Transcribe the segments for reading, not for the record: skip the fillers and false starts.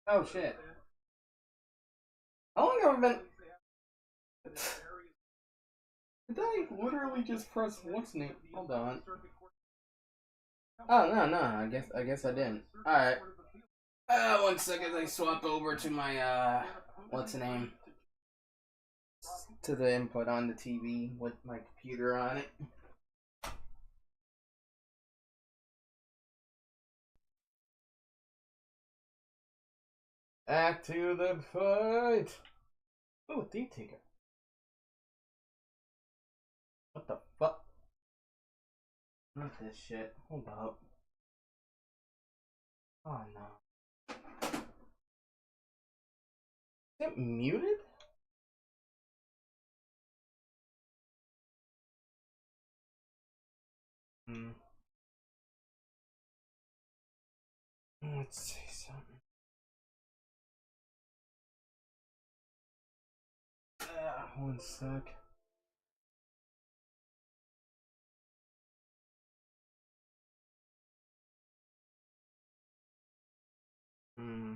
Oh shit. How long have I been... Did I literally just press what's name? Hold on. Oh no, I guess I didn't. Alright. 1 second, I swap over to my what's the name? To the input on the TV with my computer on it. Back to the fight. Oh, a deep ticker. What the fuck? Not this shit. Hold up. Oh no. Is it muted? Hmm. Let's see something. 1 sec. Hmm.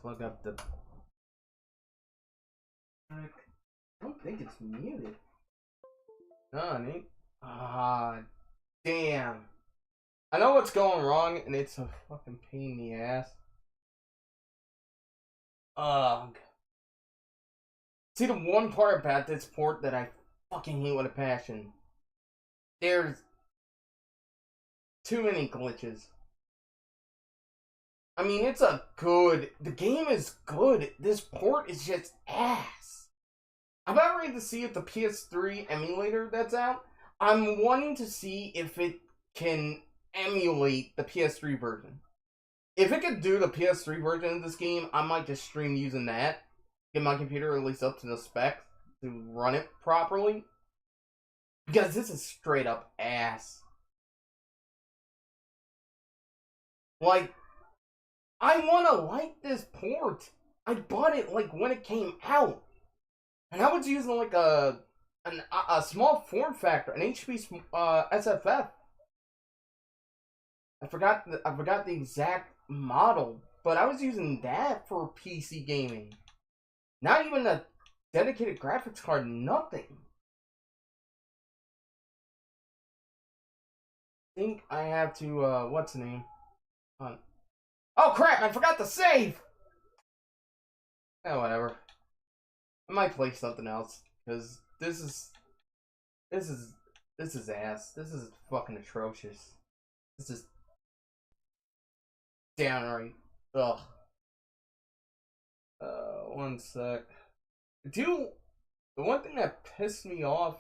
Plug up the. I don't think it's muted. No, it ain't. Ah, damn. I know what's going wrong, and it's a fucking pain in the ass. Ugh. See, the one part about this port that I fucking hate with a passion. There's too many glitches. I mean, it's a good. The game is good. This port is just ass. I'm about ready to see if the PS3 emulator that's out. I'm wanting to see if it can emulate the PS3 version. If it could do the PS3 version of this game, I might just stream using that. Get my computer at least up to the specs to run it properly. Because this is straight up ass. Like, I want to like this port. I bought it like when it came out. And I was using like a small form factor, an HP SFF. I forgot the exact model, but I was using that for PC gaming. Not even a dedicated graphics card, nothing. I think I have to what's the name? Oh crap, I forgot to save! Whatever. I might play something else, because this is ass. This is fucking atrocious. This is downright. Ugh. One sec. The one thing that pissed me off,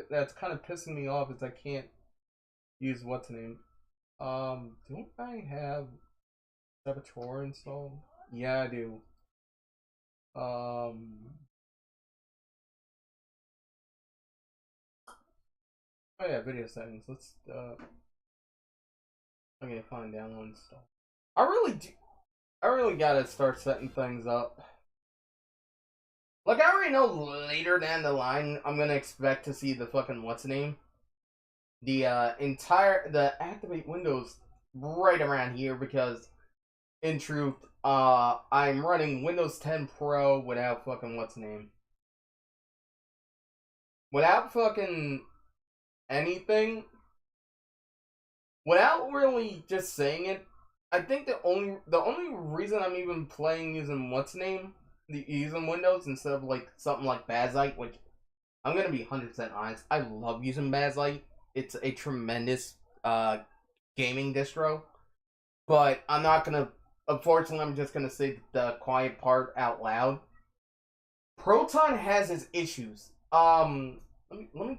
that's kind of pissing me off, is I can't use what's the name. Don't I have Saboteur installed? Yeah, I do. Oh yeah, video settings. Let's okay, fine, download install. I really gotta start setting things up. Like, I already know later down the line I'm gonna expect to see the fucking what's the name? The activate Windows right around here, because in truth, I'm running Windows 10 Pro without fucking what's the name? Without fucking anything. Without really just saying it, I think the only reason I'm even playing using what's the name? Using Windows instead of like something like Bazite, which I'm gonna be 100% honest, I love using Bazite. It's a tremendous gaming distro. But I'm not gonna, unfortunately, I'm just gonna say the quiet part out loud. Proton has its issues. Let me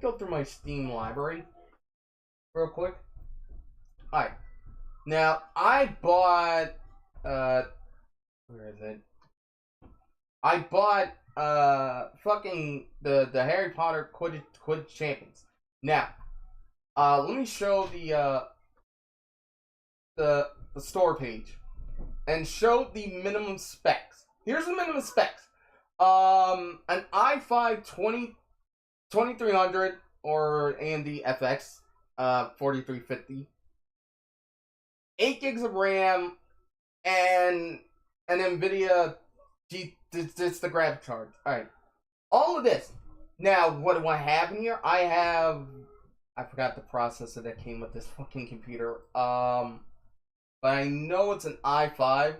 go through my Steam library real quick. Alright. Now, I bought, where is it? I bought, fucking the Harry Potter Quidditch Champions. Now, let me show the store page and show the minimum specs. Here's the minimum specs. An i5 2300 or AMD FX 4350, 8 gigs of RAM, and an NVIDIA it's the graphics card. Alright. All of this. Now, what do I have in here? I forgot the processor that came with this fucking computer. But I know it's an i5.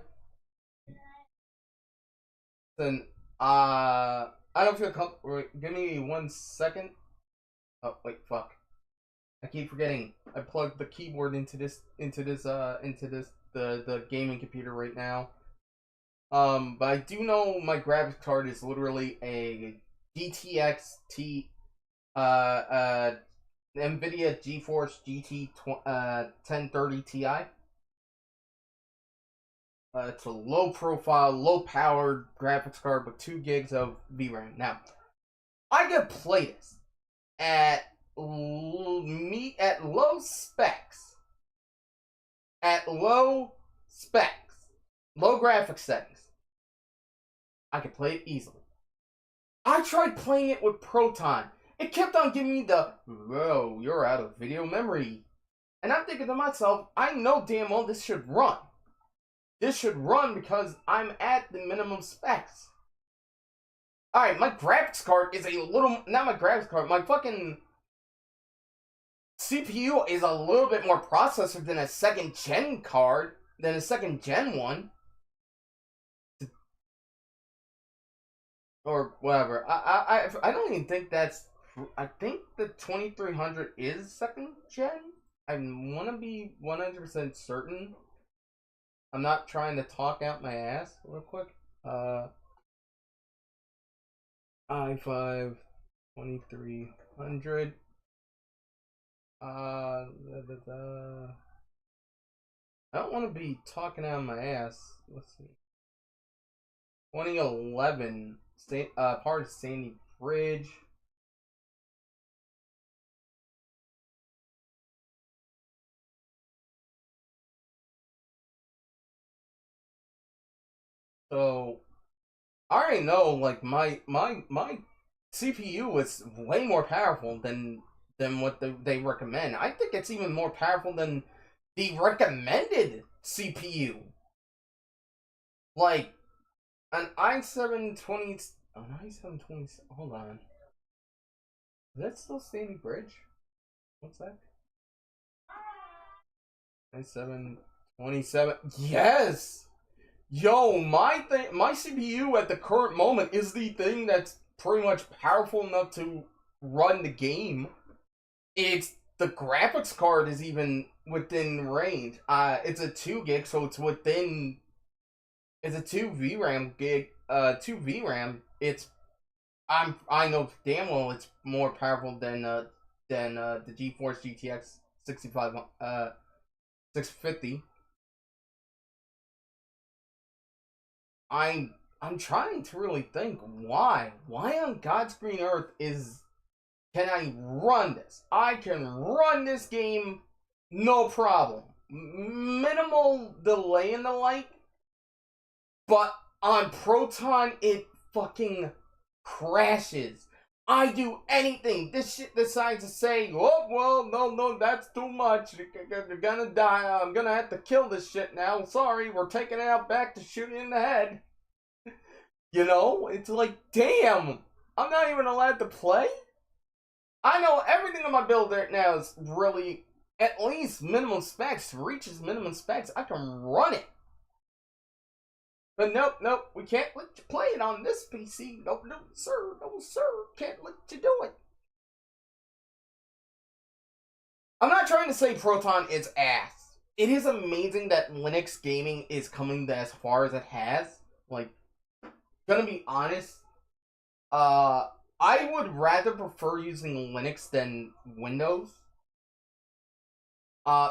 Then, I don't feel comfortable. Give me 1 second. Oh, wait, fuck. I keep forgetting. I plugged the keyboard into the gaming computer right now. But I do know my graphics card is literally a GTX NVIDIA GeForce GT 1030 Ti. It's a low profile, low powered graphics card with 2 gigs of VRAM. Now, I could play this at low specs. At low specs. Low graphics settings. I could play it easily. I tried playing it with Proton. It kept on giving me the, whoa, you're out of video memory. And I'm thinking to myself, I know damn well this should run. This should run because I'm at the minimum specs. Alright, my graphics card is a little, not my graphics card, my fucking CPU is a little bit more processor than a second gen card, than a second gen one. Or whatever. I don't even think that's, I think the 2300 is second gen? I want to be 100% certain. I'm not trying to talk out my ass real quick. i5 2300. I don't want to be talking out my ass. Let's see. 2011. Part of Sandy Bridge. So I already know, like, my CPU is way more powerful than what they recommend. I think it's even more powerful than the recommended CPU. Like an i720, hold on. Is that still Sandy Bridge? What's that? i7-27. Yes! Yo, my CPU at the current moment is the thing that's pretty much powerful enough to run the game. It's the graphics card is even within range. It's a 2 gig, so it's within. It's a 2 VRAM gig. 2 VRAM. I know damn well it's more powerful than the GeForce GTX 650. I'm trying to really think why on God's green earth can I run this? I can run this game no problem, minimal delay and the like, but on Proton it fucking crashes. I do anything. This shit decides to say, oh, well, no, that's too much. You're gonna die. I'm gonna have to kill this shit now. Sorry, we're taking it out back to shoot it in the head. You know? It's like, damn. I'm not even allowed to play? I know everything on my build right now is really at least minimum specs. Reaches minimum specs. I can run it. But nope, we can't let you play it on this PC. No, sir, can't let you do it. I'm not trying to say Proton is ass. It is amazing that Linux gaming is coming as far as it has. Like, gonna be honest, I would rather prefer using Linux than Windows.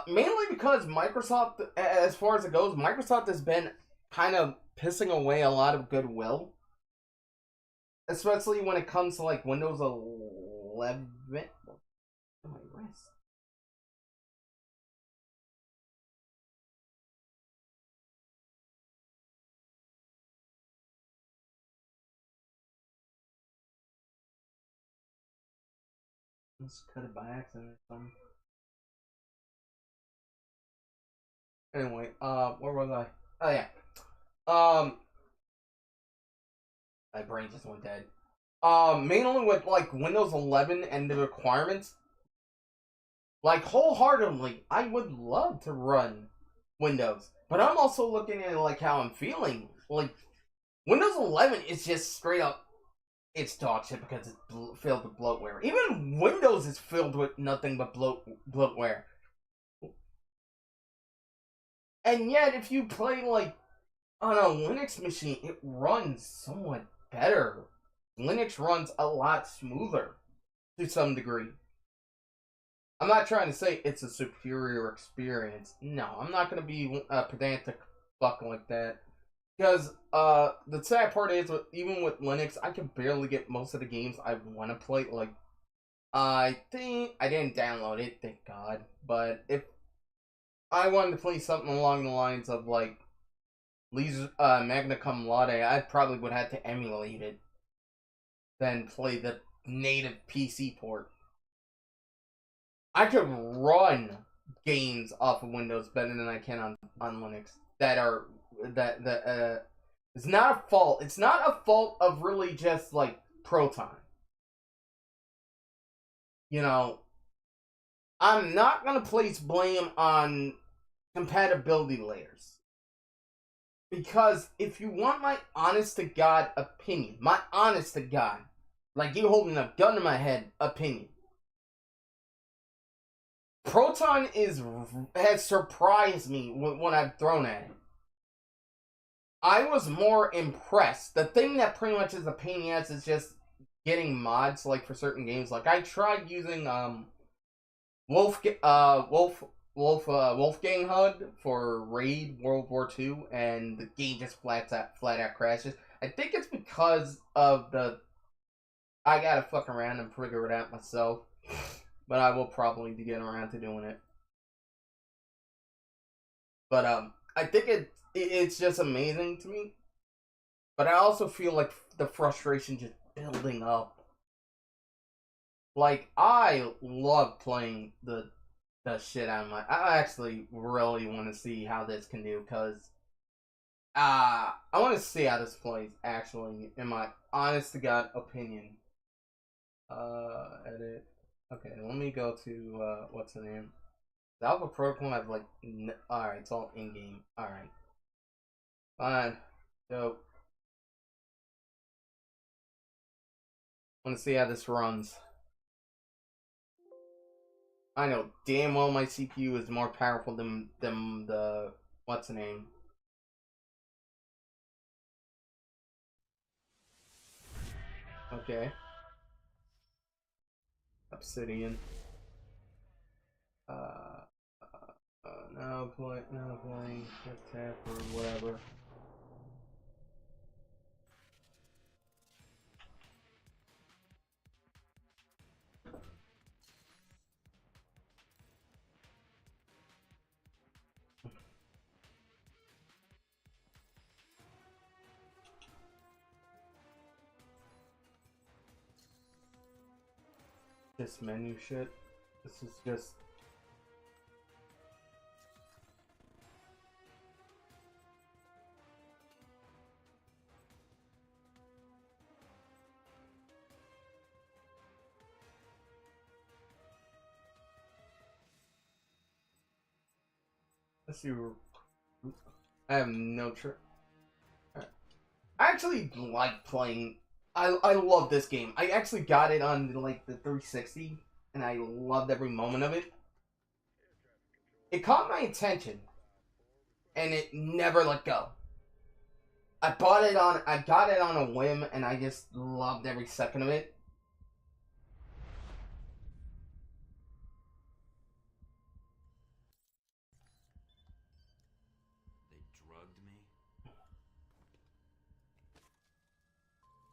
Mainly because Microsoft, as far as it goes, Microsoft has been kind of pissing away a lot of goodwill. Especially when it comes to like Windows 11. Oh, my wrist. Let's cut it by accident or something. Anyway, where was I? Oh yeah. My brain just went dead. Mainly with like Windows 11 and the requirements. Like wholeheartedly, I would love to run Windows, but I'm also looking at like how I'm feeling. Like Windows 11 is just straight up. It's dog shit because it's filled with bloatware. Even Windows is filled with nothing but bloatware. And yet, if you play like on a Linux machine, it runs somewhat better. Linux runs a lot smoother to some degree. I'm not trying to say it's a superior experience. No, I'm not going to be a pedantic fuck like that. Because the sad part is, even with Linux, I can barely get most of the games I want to play. Like, I think I didn't download it, thank God. But if I wanted to play something along the lines of like Magna Cum Laude, I probably would have to emulate it, then play the native PC port. I could run games off of Windows better than I can on Linux. It's not a fault. It's not a fault of really just like Proton. You know, I'm not gonna place blame on compatibility layers. Because if you want my honest to God opinion, my honest to God, like you holding a gun to my head opinion, Proton has surprised me with what I've thrown at it. I was more impressed. The thing that pretty much is a pain in the ass is just getting mods, like for certain games. Like I tried using Wolfgang HUD for Raid World War II, and the game just flat out crashes. I think it's because of I gotta fuck around and figure it out myself, but I will probably be getting around to doing it. But I think it's just amazing to me. But I also feel like the frustration just building up. Like I love playing the shit out of I actually really want to see how this can do, because I want to see how this plays actually, in my honest to God opinion. Edit. Okay, let me go to what's the name? The Alpha Protocol have like alright, it's all in game. Alright. Fine. So I want to see how this runs. I know damn well my CPU is more powerful than the what's the name? Okay. Obsidian. No playing, tap or whatever. This menu shit. This is just. Let's see. I have no trick. I actually like playing. I love this game. I actually got it on like the 360, and I loved every moment of it. It caught my attention, and it never let go. I got it on a whim, and I just loved every second of it. They drugged me?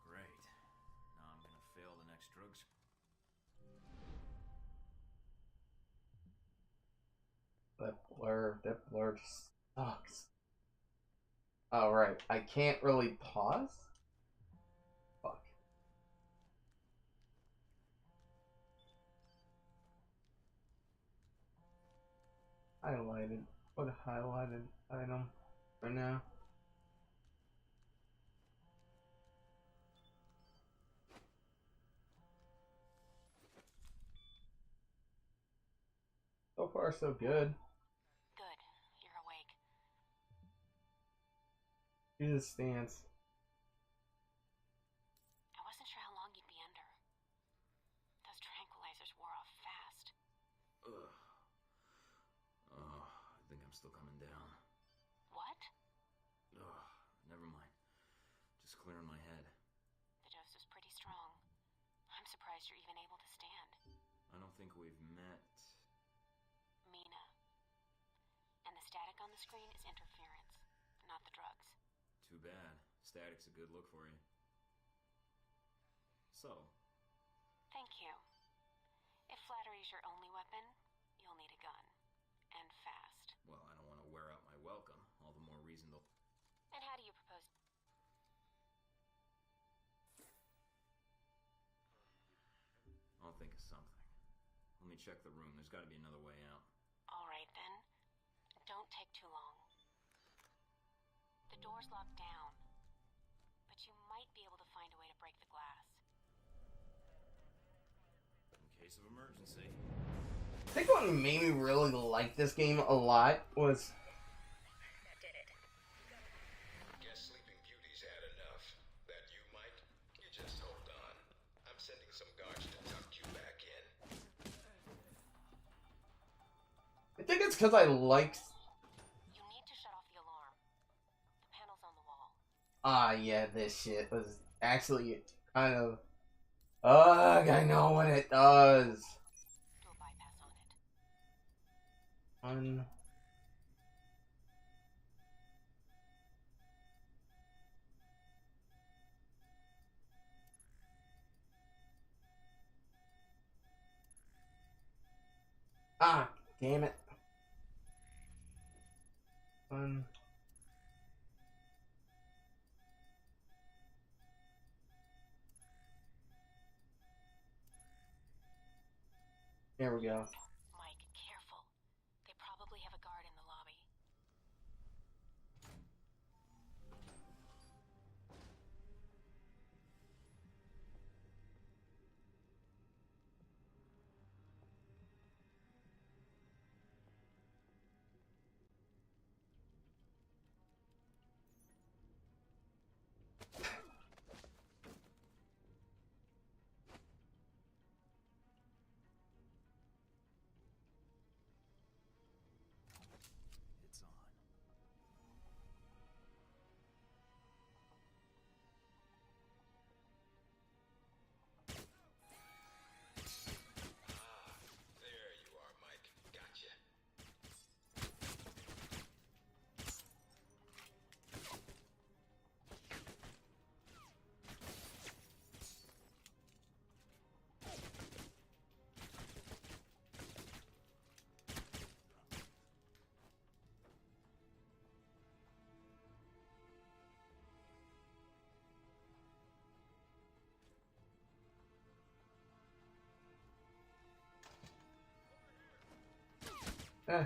Great. Now I'm gonna fail the next drug screen. That blur just sucks. Alright, I can't really pause? Fuck. Highlighted. What a highlighted item right now. So far, so good. Good. You're awake. Do the stance. I wasn't sure how long you'd be under. Those tranquilizers wore off fast. Ugh. Oh, I think I'm still coming down. What? Ugh, never mind. Just clearing my head. The dose was pretty strong. I'm surprised you're even able to stand. I don't think we've met. Mina. And the static on the screen is interference, not the drugs. Too bad. Static's a good look for you. So, Thank you. If flattery's your only weapon, you'll need a gun. And fast. well, I don't want to wear out my welcome. All the more reason to... And how do you propose... I'll think of something. Let me check the room. There's got to be another way out. All right, then. Don't take too long. The door's locked down, but you might be able to find a way to break the glass. In case of emergency. I think what made me really like this game a lot was. That did it. Guess Sleeping Beauty's had enough. That you, Mike? You just hold on. I'm sending some guards to tuck you back in. I think it's because I like. You need to shut off the alarm. The panel's on the wall. Yeah, this shit was actually kind of. Ugh, I know what it does. Do a bypass on it. Damn it. There we go. Mike, careful. They probably have a guard in the lobby. Eh.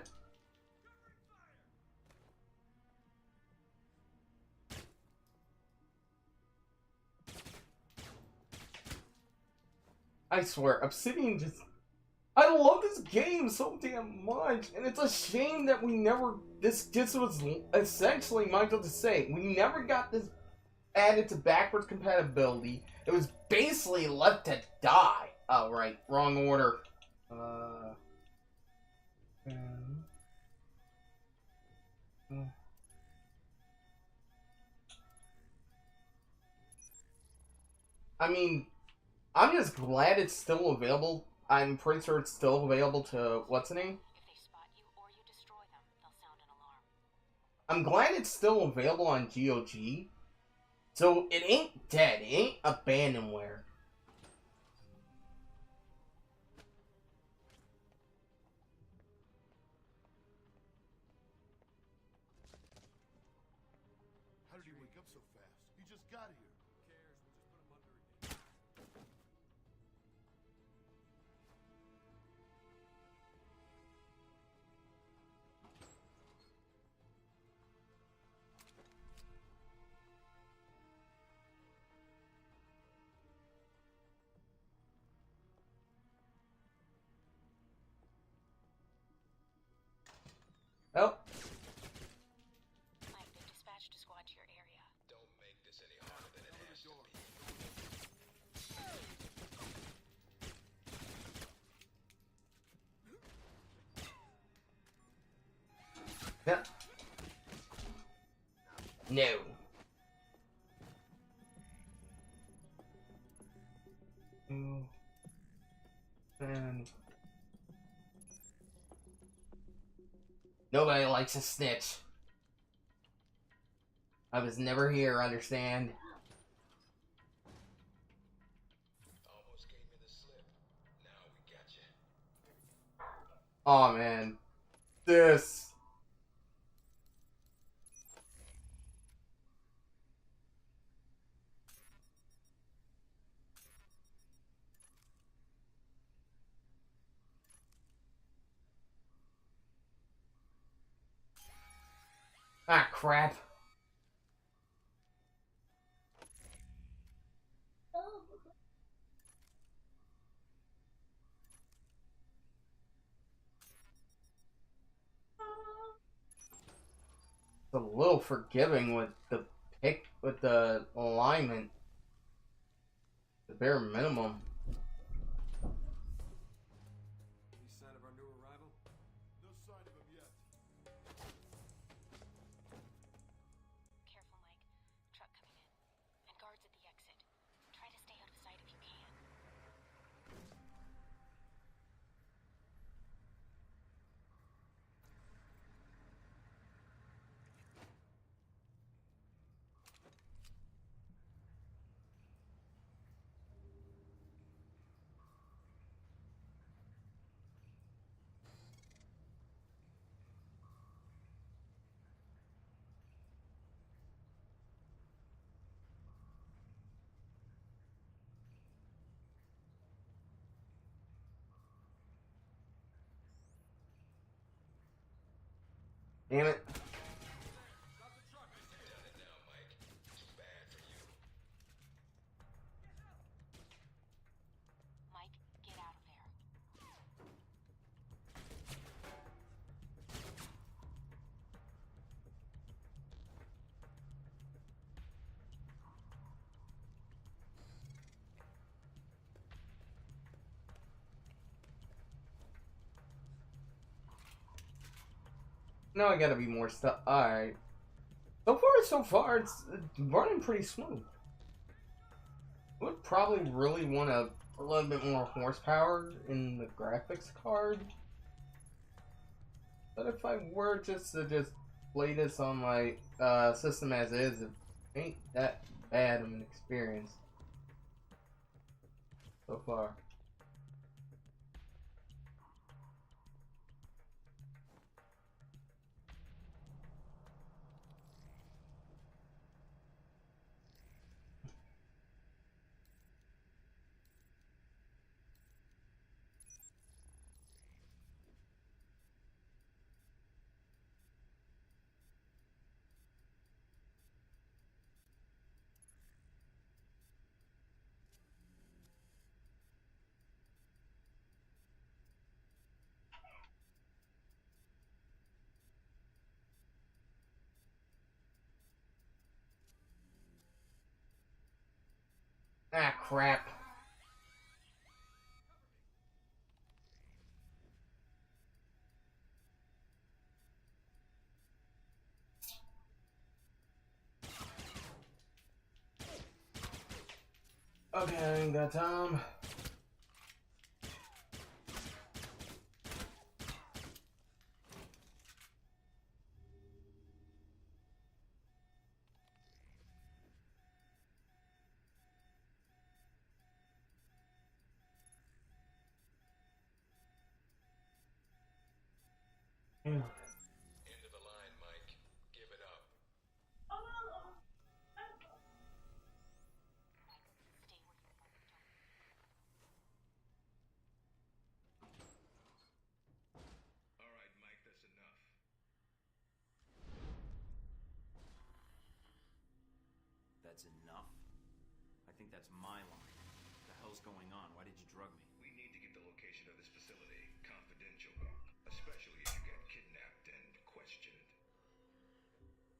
I swear, Obsidian just... I love this game so damn much, and it's a shame that we never... This was essentially, Michael to say, we never got this added to backwards compatibility. It was basically left to die. Oh, right. Wrong order. I mean, I'm just glad it's still available. I'm pretty sure it's still available to what's the name? If they spot you or you destroy them, they'll sound an alarm. I'm glad it's still available on GOG. So it ain't dead. It ain't abandonware. How did he wake up so fast? He just got here. Who cares? We'll just put him under again. Oh. Mike, they've dispatched a squad to your area. Don't make this any harder than it has to be. Yeah. No. And nobody likes a snitch. I was never here, understand? Almost gave me the slip. Now we got you. Aw, man. This. Ah, crap. It's a little forgiving with the with the alignment. The bare minimum. Any sign of our new arrival? No sign of him yet. Careful, Mike. Truck coming in. And guards at the exit. Try to stay out of sight if you can. Damn it. Stop the truck, I said. Done it now, Mike. Too bad for you. Mike, get out of there. Now I gotta be more stuff. Alright. So far, it's running pretty smooth. I would probably really want a little bit more horsepower in the graphics card. But if I were just to play this on my system as is, it ain't that bad of an experience so far. Ah, crap. Okay, I ain't got time. Yeah. End of the line, Mike. Give it up. Stay where you are. All right, Mike, that's enough. That's enough? I think that's my line. What the hell's going on? Why did you drug me? We need to get the location of this facility confidential, especially if you get kidnapped and questioned.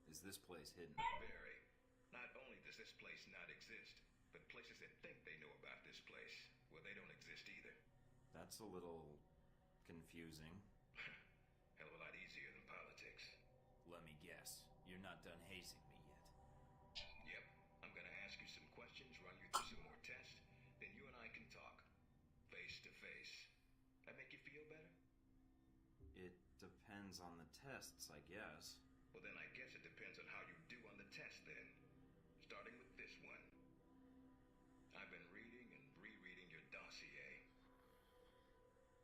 Is this place hidden? Very. Not only does this place not exist, but places that think they know about this place, well, they don't exist either. That's a little confusing. Hell of a lot easier than politics. Let me guess. You're not done hazing me yet. Yep. I'm gonna ask you some questions, run you through some more tests, then you and I can talk. Face to face. That make you feel better? It depends on the tests, I guess. Well, then I guess it depends on how you do on the test then. Starting with this one. I've been reading and rereading your dossier.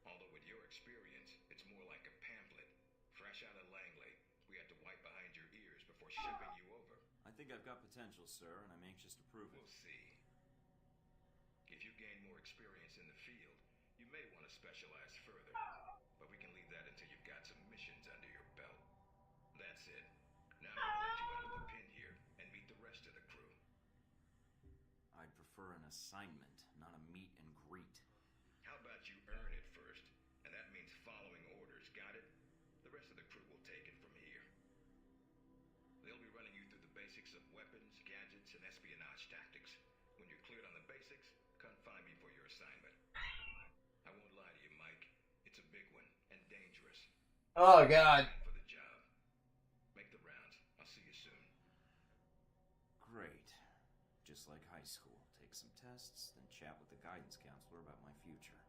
Although with your experience, it's more like a pamphlet. Fresh out of Langley, we had to wipe behind your ears before shipping you over. I think I've got potential, sir, and I'm anxious to prove it. We'll see. If you gain more experience in the field, you may want to specialize further. But we can leave that until you've got some missions under your belt. That's it. Now I'm gonna let you under the pin here and meet the rest of the crew. I'd prefer an assignment, not a meet and greet. How about you earn it first? And that means following orders, got it? The rest of the crew will take it from here. They'll be running you through the basics of weapons, gadgets, and espionage tactics. When you're cleared on the basics, come find me for your assignment. I won't lie to you, Mike. It's a big one and dangerous. Oh, God. For the job. Make the rounds. I'll see you soon. Great. Just like high school. Take some tests, then chat with the guidance counselor about my future.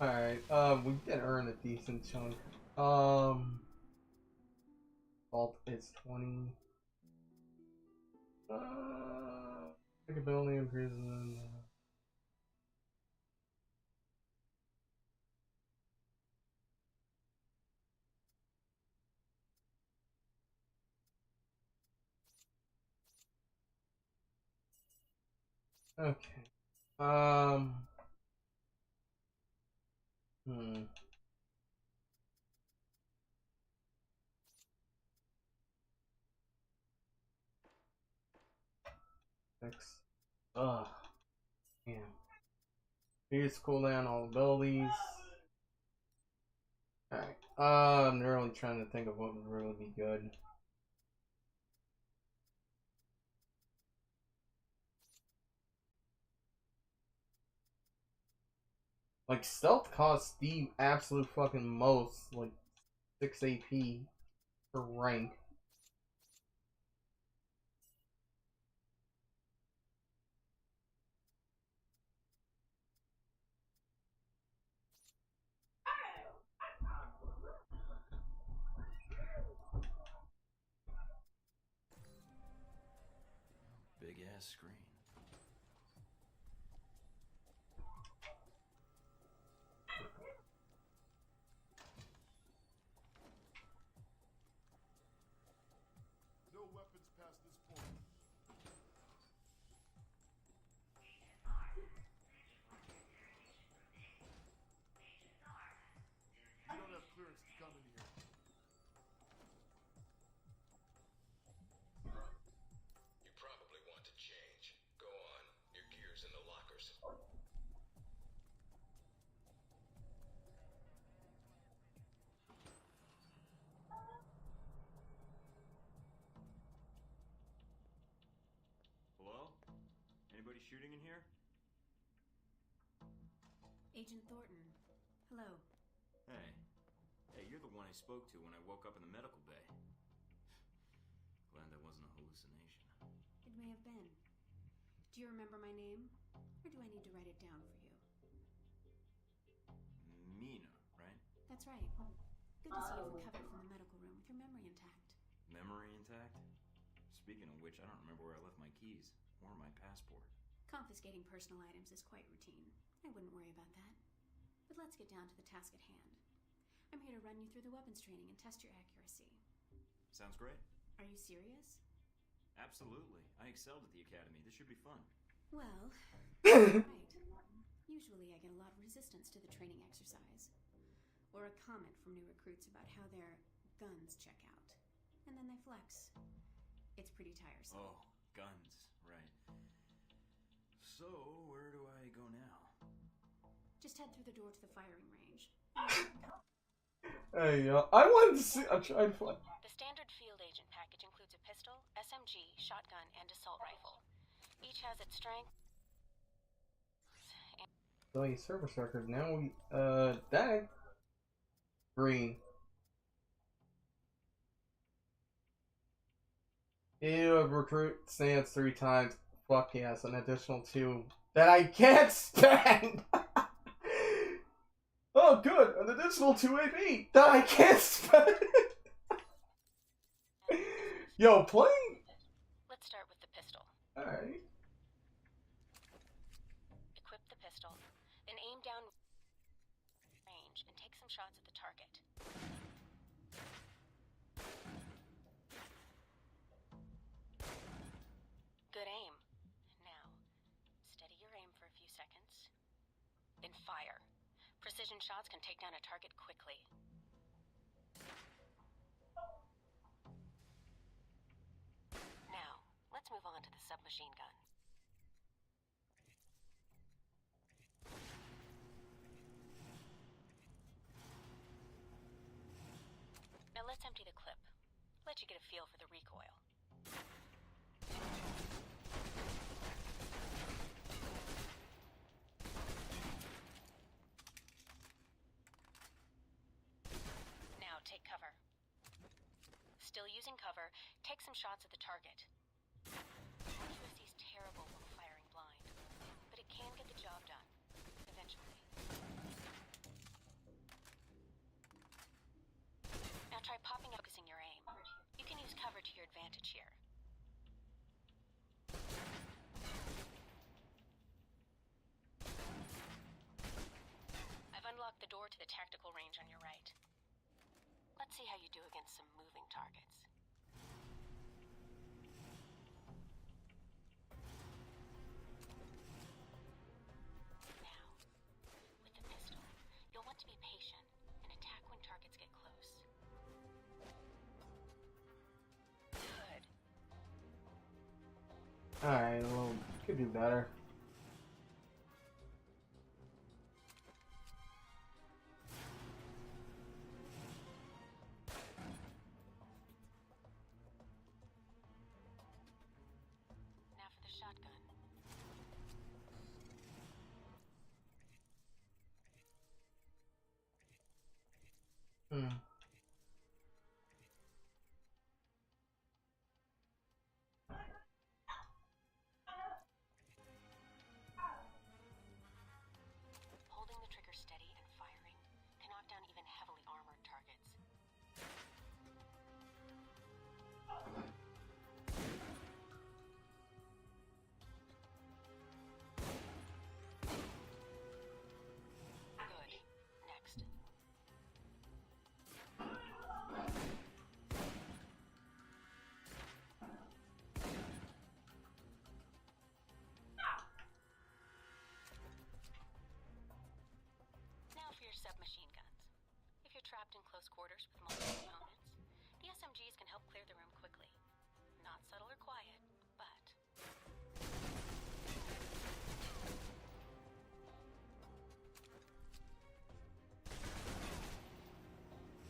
Alright, we did earn a decent chunk. Vault is 20. Take a building in prison. Okay. Hmm. Six. Ugh. Damn. Here's cooldown all abilities. Alright. I'm really trying to think of what would really be good. Like, stealth costs the absolute fucking most, like 6 AP per rank. Big ass screen. No weapons past this point. You don't have clearance to come in here. You probably want to change. shooting in here? Agent Thornton. Hello. Hey. Hey, you're the one I spoke to when I woke up in the medical bay. Glad that wasn't a hallucination. It may have been. Do you remember my name? Or do I need to write it down for you? Mina, right? That's right. Good to see you've recovered from the medical room with your memory intact. Memory intact? Speaking of which, I don't remember where I left my keys or my passport. Confiscating personal items is quite routine. I wouldn't worry about that. But let's get down to the task at hand. I'm here to run you through the weapons training and test your accuracy. Sounds great. Are you serious? Absolutely. I excelled at the academy. This should be fun. Well, right. Usually I get a lot of resistance to the training exercise. Or a comment from new recruits about how their guns check out. And then they flex. It's pretty tiresome. Oh, guns. Right. So, where do I go now? Just head through the door to the firing range. Hey, I wanted to see. I'm trying to find. The standard field agent package includes a pistol, SMG, shotgun, and assault rifle. Each has its strength. Billing service record. Now we, that. Green. Ew, recruit stance 3 times. Fuck yes, an additional 2 that I can't spend! Oh, good! An additional 2 AP that I can't spend! Yo, playing? Let's start with the pistol. Alright. Equip the pistol, then aim down range and take some shots at the target. Good aim. Now, steady your aim for a few seconds. Then fire. Precision shots can take down a target quickly. Now, let's move on to the submachine gun. Now let's empty the clip. Let you get a feel for the recoil. Now take cover. Still using cover, take some shots at the target. USC's terrible when firing blind, but it can get the job done, eventually. Now try popping out, focusing your aim. You can use cover to your advantage here. I've unlocked the door to the tactical range on your right. Let's see how you do against some moving targets. Now, with the pistol, you'll want to be patient and attack when targets get close. Good. Alright, well, could do better. Now for the shotgun. Holding the trigger steady and firing can knock down even heavily armored targets. Good. Next. Now for your submachine guns. If you're trapped in close quarters with multiple opponents, the SMGs can help clear the room quickly. Not subtle or quiet, but...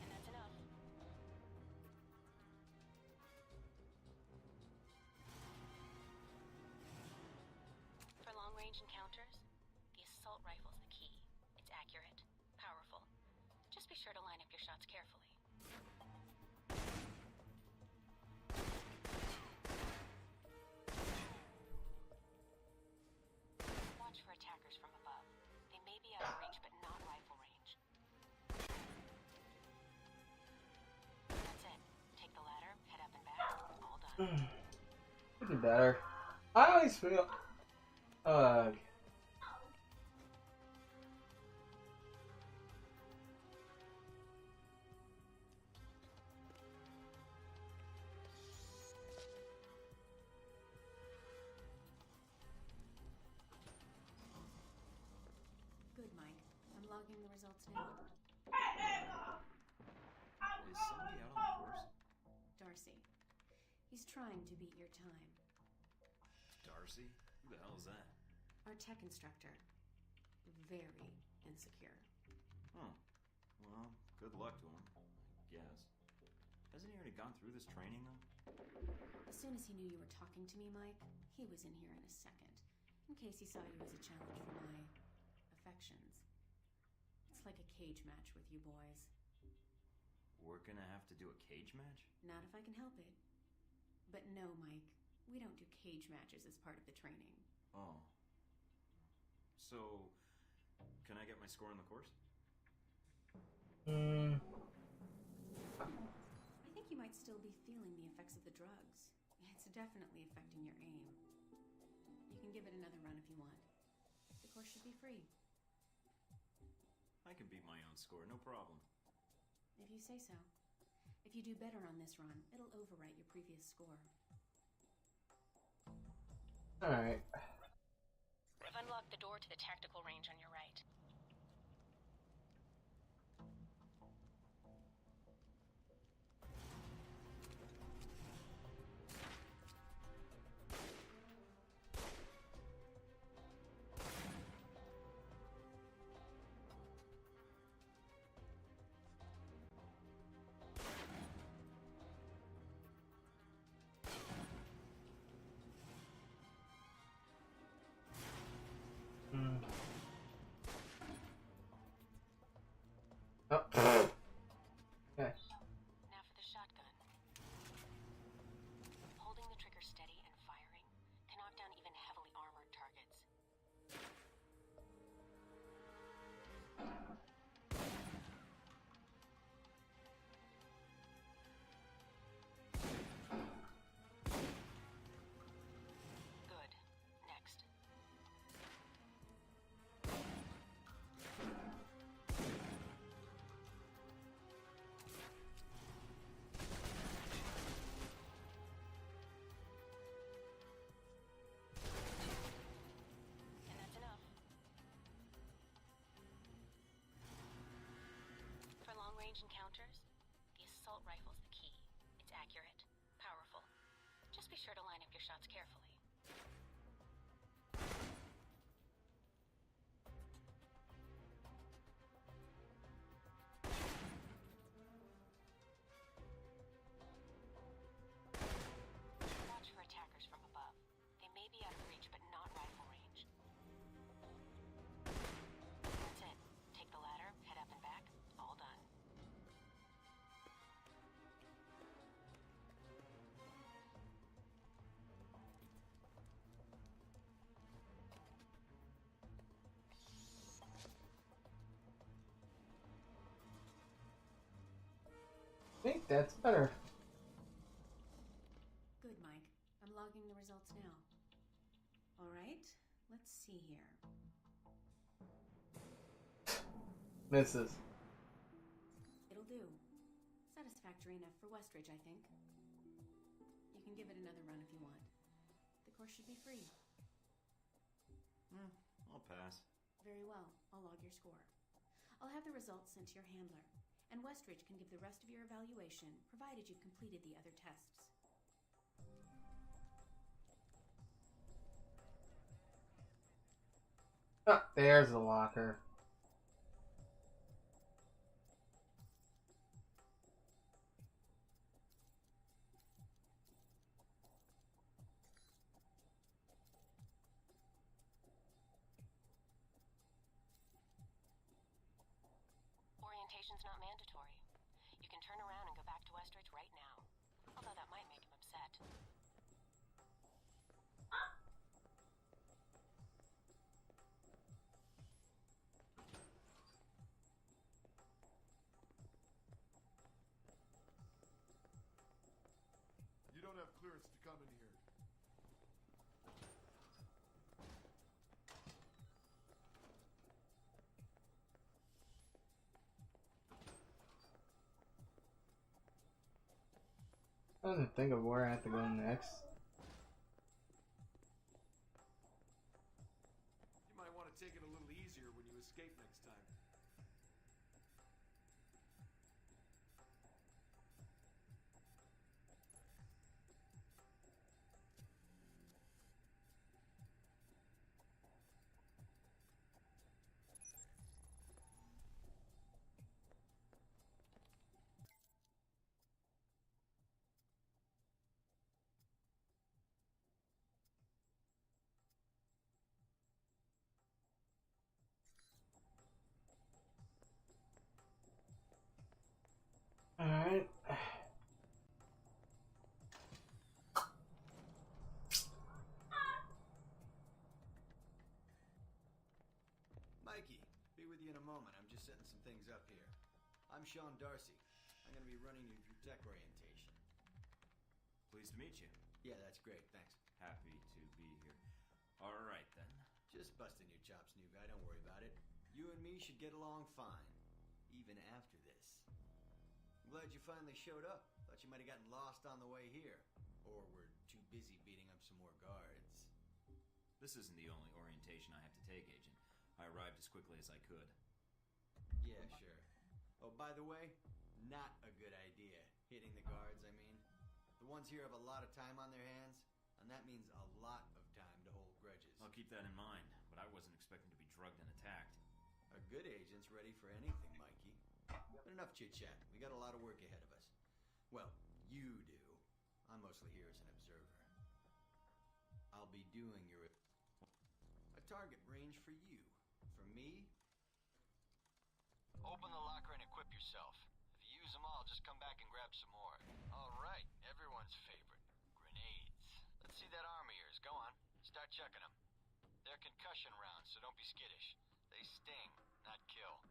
And that's enough. long-range encounters, the assault rifle's the key. It's accurate, powerful. Just be sure to line up your shots carefully. Watch for attackers from above. They may be out of reach, but not rifle range. That's it. Take the ladder, head up and back. All done. Could be better. I always feel. Good, Mike. I'm logging the results now. Is somebody out on the course? Darcy. He's trying to beat your time. Darcy? Who the hell is that? Our tech instructor. Very insecure. Huh. Well, good luck to him, I guess. Hasn't he already gone through this training, though? As soon as he knew you were talking to me, Mike, he was in here in a second. In case he saw you as a challenge for my affections. It's like a cage match with you boys. We're gonna have to do a cage match? Not if I can help it. But no, Mike, we don't do cage matches as part of the training. Oh. So, can I get my score on the course? I think you might still be feeling the effects of the drugs. It's definitely affecting your aim. You can give it another run if you want. The course should be free. I can beat my own score, no problem. If you say so. If you do better on this run, it'll overwrite your previous score. Alright. I've unlocked the door to the tactical range on your right. Oh. Okay. Now for the shotgun. Holding the trigger steady and firing can knock down even heavily armored targets. Good. Next. And that's enough. For long-range encounters, the assault rifle's the key. It's accurate, powerful. Just be sure to line up your shots carefully. Watch for attackers from above. They may be out of reach, but not rifle range. That's it. Take the ladder, head up and back. All done. I think that's better. Good, Mike. I'm logging the results now. All right, let's see here. Misses. It'll do. Satisfactory enough for Westridge, I think. You can give it another run if you want. The course should be free. I'll pass. Very well. I'll log your score. I'll have the results sent to your handler, and Westridge can give the rest of your evaluation, provided you've completed the other tests. Oh, there's the locker. Westridge right now. Although that might make him upset. You don't have clearance to come in here. I didn't think of where I have to go next. You might want to take it a little easier when you escape next time. Alright. Mikey, be with you in a moment. I'm just setting some things up here. I'm Sean Darcy. I'm going to be running you through tech orientation. Pleased to meet you. Yeah, that's great. Thanks. Happy to be here. All right, then. Just busting your chops, new guy. Don't worry about it. You and me should get along fine, even after this. I'm glad you finally showed up. Thought you might have gotten lost on the way here. Or were too busy beating up some more guards. This isn't the only orientation I have to take, Agent. I arrived as quickly as I could. Yeah, sure. Oh, by the way, not a good idea. Hitting the guards, I mean. The ones here have a lot of time on their hands, and that means a lot of time to hold grudges. I'll keep that in mind, but I wasn't expecting to be drugged and attacked. A good agent's ready for anything, Mikey. But enough chit-chat. We got a lot of work ahead of us. Well, you do. I'm mostly here as an observer. I'll be doing your... A target range for you. For me? Open the locker and equip yourself. If you use them all, just come back and grab some more. All right, everyone's favorite. Grenades. Let's see that arm of yours. Go on. Start checking them. They're concussion rounds, so don't be skittish. They sting, not kill.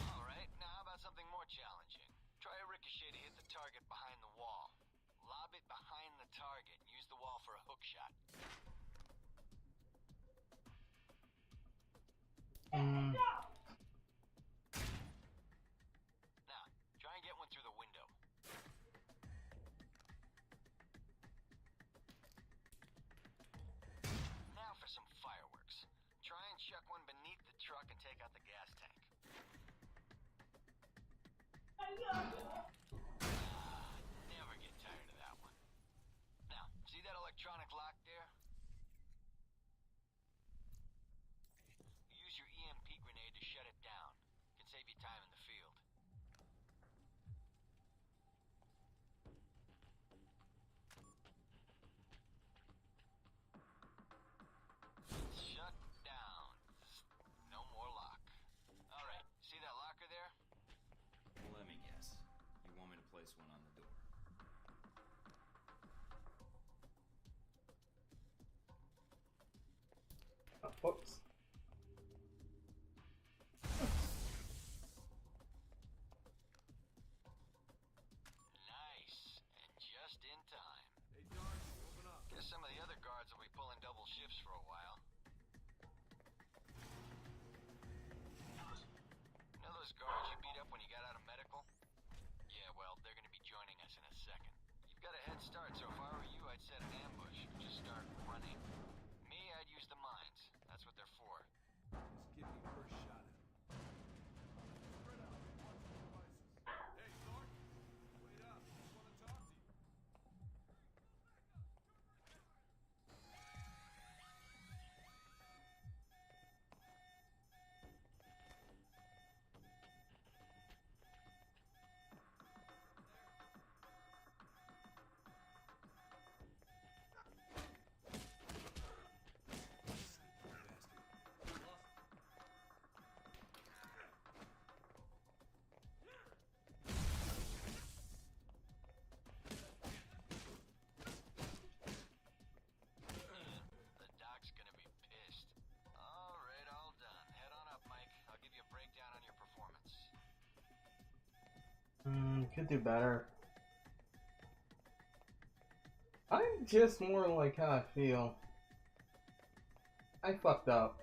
Alright, now how about something more challenging? Try a ricochet to hit the target behind the wall. Lob it behind the target and use the wall for a hook shot. Now, try and get one through the window. Now for some fireworks. Try and chuck one beneath the truck and take out the gas tank. Never get tired of that one. Now, see that electronic lock there? Use your EMP grenade to shut it down. Can save you time in the field. Shut down. No more lock. Alright, see that locker there? Well, let me guess. You want me to place one on the door? Oh, whoops. Nice. And just in time. Hey, Darcy, open up. Guess some of the other guards will be pulling double shifts for a while. You know those guards you beat up when you got out of medical? Yeah, well, they're gonna be joining us in a second. You've got a head start, so if I were you, I'd set an ambush. Just start running. Me, I'd use the mines. That's what they're for. Just give me first shot at him. Spread out. Watch your devices. Hey, Clark. Wait up. I just want to talk to you. Could do better. I'm just more like how I feel. I fucked up.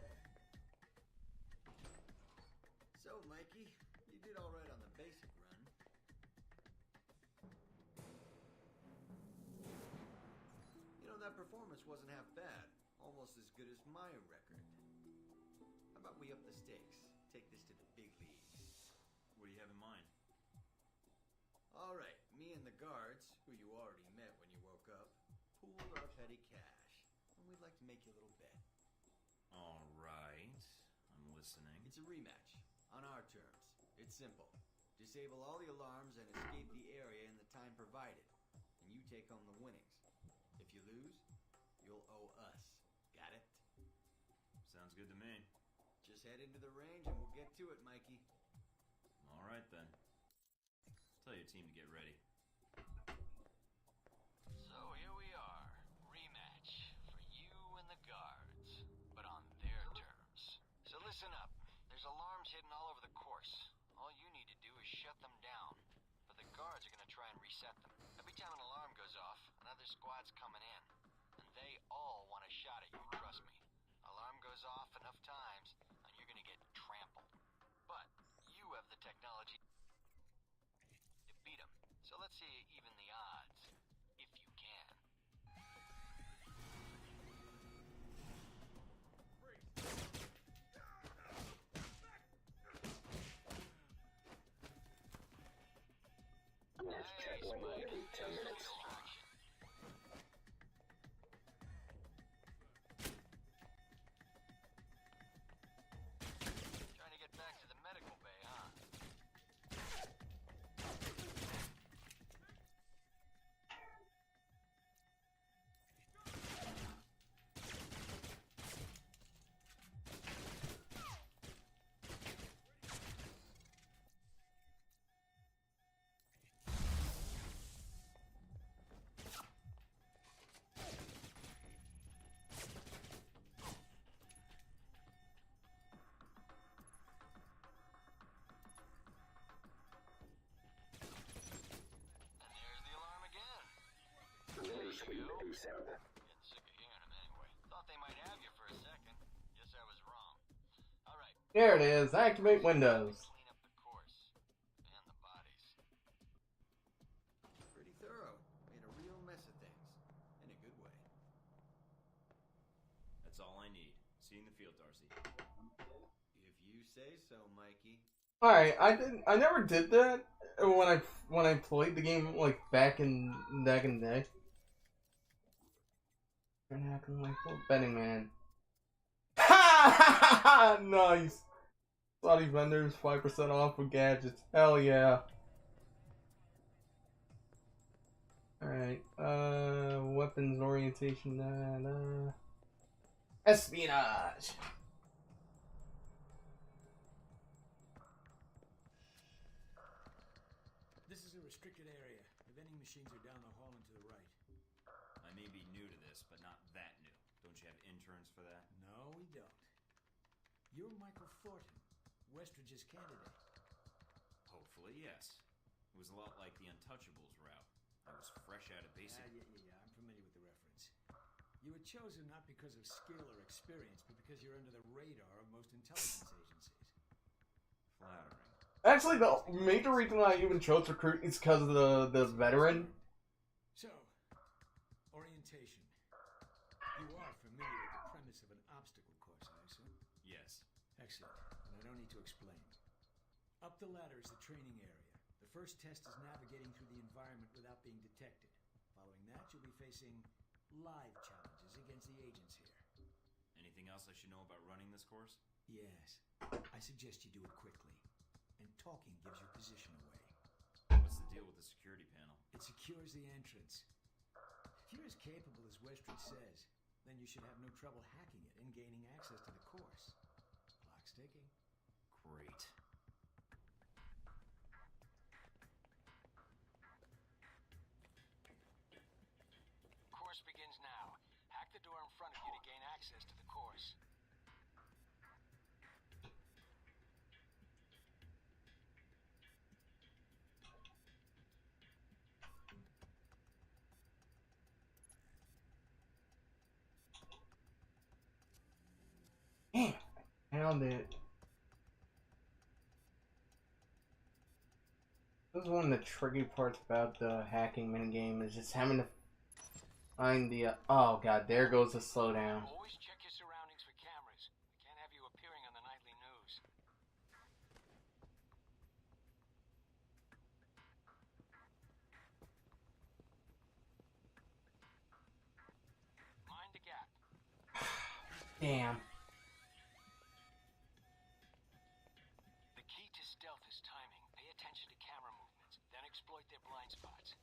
So, Mikey, you did all right on the basic run. You know, that performance wasn't half bad. Almost as good as my record. How about we up the stakes? Take this to the big leagues. What do you have in mind? All right, me and the guards, who you already met when you woke up, pooled our petty cash. And we'd like to make you a little bet. All right. I'm listening. It's a rematch, on our terms. It's simple. Disable all the alarms and escape the area in the time provided. And you take home the winnings. If you lose, you'll owe us. Got it? Sounds good to me. Just head into the range and we'll get to it, Mikey. All right, then. Tell your team to get ready. So here we are. Rematch for you and the guards, but on their terms. So listen up. There's alarms hidden all over the course. All you need to do is shut them down. But the guards are going to try and reset them. Every time an alarm goes off, another squad's coming in. And they all want a shot at you, trust me. Alarm goes off enough times, and you're going to get trampled. But you have the technology to beat them. So let's see you even the odds, if you can. Nice, Mike. 10 minutes. Trying to get back to the medical bay, huh? And there's the alarm again. There you go. Getting sick of hearing them anyway. Thought they might have you for a second. Guess I was wrong. All right. There it is. Activate Windows. Clean up the course and the bodies. Pretty thorough. Made a real mess of things. In a good way. That's all I need. See you in the field, Darcy. If you say so, Mikey. Alright, I never did that when I played the game like back in the day. And acting like what betting man. Ha! Nice. Saudi vendors 5% off with gadgets. Hell yeah. Alright, weapons orientation and espionage. This is a restricted area. The vending machines are down the hall and to the right. I may be new to this, but not that new. Don't you have interns for that? No, we don't. You're Michael Thornton, Westridge's candidate. Hopefully, yes. It was a lot like the Untouchables route. I was fresh out of basic. Yeah. I'm familiar with the reference. You were chosen not because of skill or experience, but because you're under the radar of most intelligence agencies. Flattering. Actually, the major reason I even chose recruit is because of the veteran. So, orientation. You are familiar with the premise of an obstacle course, I assume? Yes. Excellent. And I don't need to explain. Up the ladder is the training area. The first test is navigating through the environment without being detected. Following that, you'll be facing live challenges against the agents here. Anything else I should know about running this course? Yes. I suggest you do it quickly. And talking gives your position away. What's the deal with the security panel? It secures the entrance. If you're as capable as Westridge says, then you should have no trouble hacking it and gaining access to the course. Clock's ticking. Great. Course begins now. Hack the door in front of you to gain access to the course. Damn, I found it. This is one of the tricky parts about the hacking minigame is just having to find the. Oh god, there goes the slowdown. Always check your surroundings for cameras. We can't have you appearing on the nightly news. Mind the gap. Damn. The key to stealth is timing. Pay attention to camera movements, then exploit their blind spots.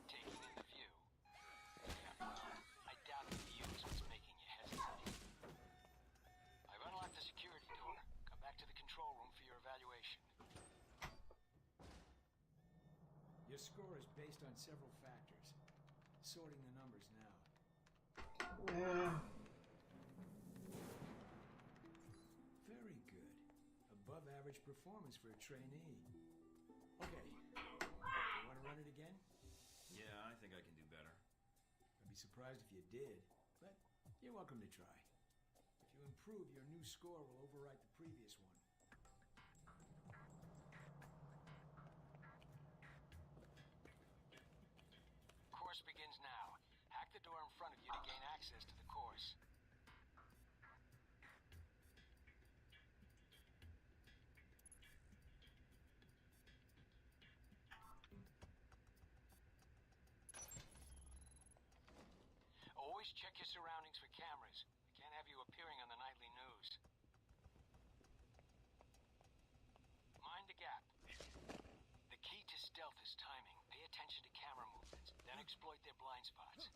Taking in the view. Yeah, well, I doubt the view is what's making you hesitate. I've unlocked the security door. Come back to the control room for your evaluation. Your score is based on several factors. Sorting the numbers now. Yeah. Very good. Above average performance for a trainee. Okay. You want to run it again? Yeah, I think I can do better. I'd be surprised if you did, but you're welcome to try. If you improve, your new score will overwrite the previous one. Course begins now. Hack the door in front of you to gain access to the course. Always check your surroundings for cameras. We can't have you appearing on the nightly news. Mind the gap. The key to stealth is timing. Pay attention to camera movements, then exploit their blind spots.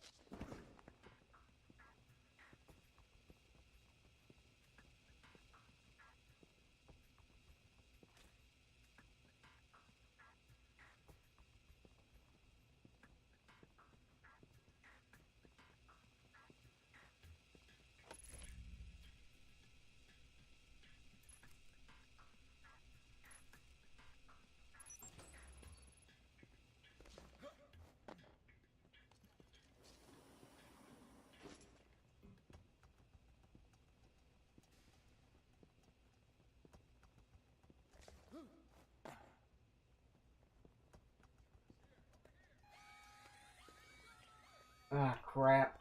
Ah, crap.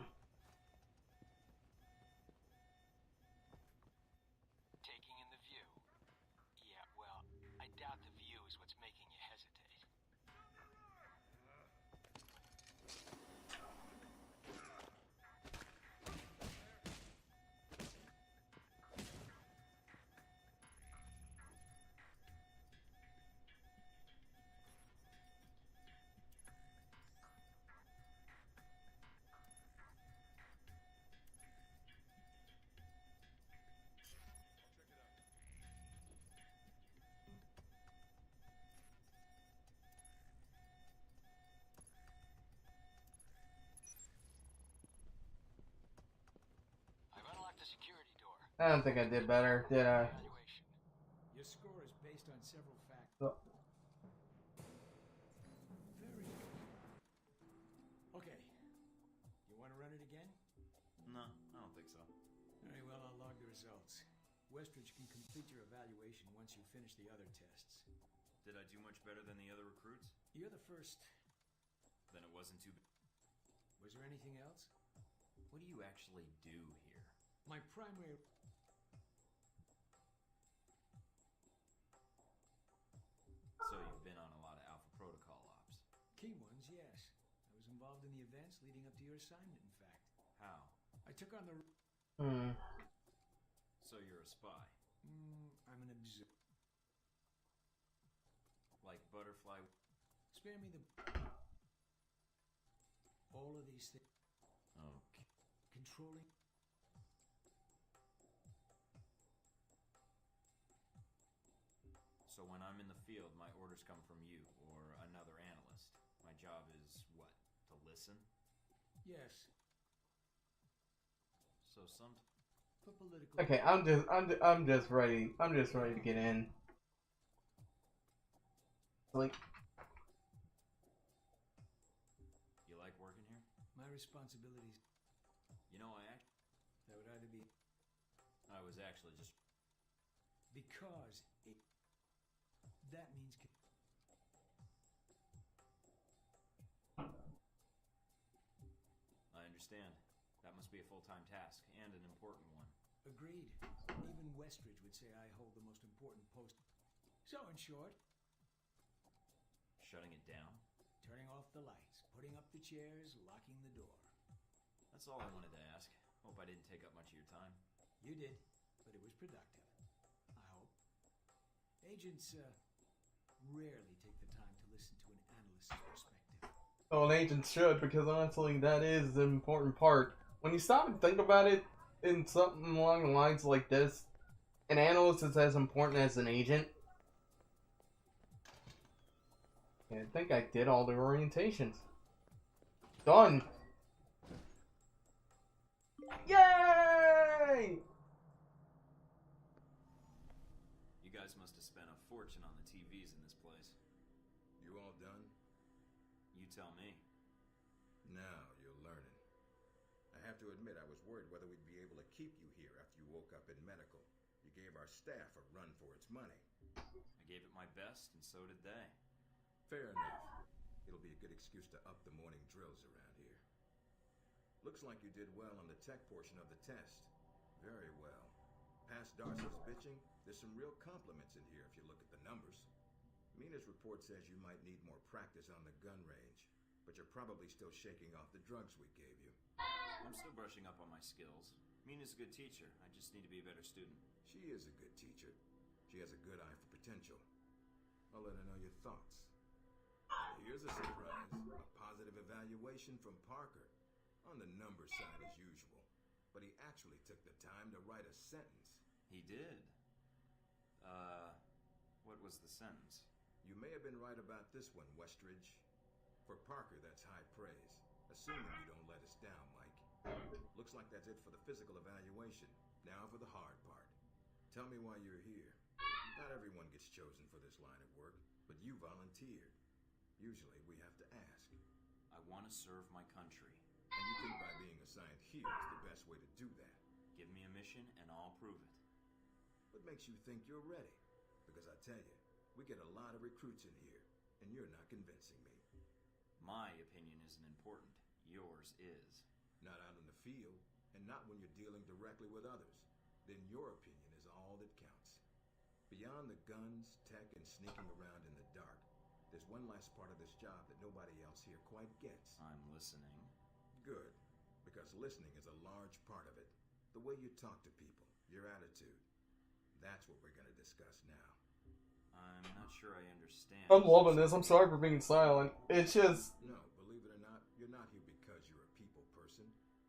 Taking in the view. Yeah, well, I doubt the view is what's making you hesitate. I've unlocked the security door. I don't think I did better, did I? Evaluation. Your score is based on several factors. Oh. Very good. Okay. You want to run it again? No, I don't think so. Very well, I'll log the results. Westridge can complete your evaluation once you finish the other tests. Did I do much better than the other recruits? You're the first. Then it wasn't too bad. Was there anything else? What do you actually do here? My primary... So you've been on a lot of Alpha Protocol ops. Key ones, yes. I was involved in the events leading up to your assignment, in fact. How? I took on the... So you're a spy. I'm an observer. Like Butterfly... Spare me the... All of these things. Okay. Controlling... So when I'm in the field, my orders come from you, or another analyst. My job is, what, to listen? Yes. So some... For political... Okay, I'm just ready. I'm just ready to get in. Like... You like working here? My responsibilities... You know, That would either be... I was actually just... Because it... That means... I understand. That must be a full-time task, and an important one. Agreed. Even Westridge would say I hold the most important post. So, in short... Shutting it down? Turning off the lights, putting up the chairs, locking the door. That's all I wanted to ask. Hope I didn't take up much of your time. You did, but it was productive. I hope. Agents, rarely take the time to listen to an analyst's perspective. Oh, an agent should, because honestly, that is the important part. When you stop and think about it, in something along the lines like this, an analyst is as important as an agent. I think I did all the orientations. Done! Yay! You guys must have spent a fortune on the TVs in this place. You all done? You tell me. Now you're learning. I have to admit, I was worried whether we'd be able to keep you here after you woke up in medical. You gave our staff a run for its money. I gave it my best, and so did they. Fair enough. It'll be a good excuse to up the morning drills around here. Looks like you did well on the tech portion of the test. Very well. Past Darcy's bitching, there's some real compliments in here if you look at the numbers. Mina's report says you might need more practice on the gun range, but you're probably still shaking off the drugs we gave you. I'm still brushing up on my skills. Mina's a good teacher. I just need to be a better student. She is a good teacher. She has a good eye for potential. I'll let her know your thoughts. Here's a surprise. A positive evaluation from Parker. On the numbers side as usual. But he actually took the time to write a sentence. He did. What was the sentence? You may have been right about this one, Westridge. For Parker, that's high praise. Assuming you don't let us down, Mike. Looks like that's it for the physical evaluation. Now for the hard part. Tell me why you're here. Not everyone gets chosen for this line of work, but you volunteered. Usually we have to ask. I want to serve my country. And you think by being assigned here is the best way to do that? Give me a mission and I'll prove it. What makes you think you're ready? Because I tell you, we get a lot of recruits in here, and you're not convincing me. My opinion isn't important. Yours is. Not out in the field, and not when you're dealing directly with others. Then your opinion is all that counts. Beyond the guns, tech, and sneaking around in the dark, there's one last part of this job that nobody else here quite gets. I'm listening. Good, because listening is a large part of it. The way you talk to people, your attitude. That's what we're going to discuss now. I'm not sure I understand. I'm loving this. I'm sorry for being silent. It's just... No, believe it or not, you're not here because you're a people person.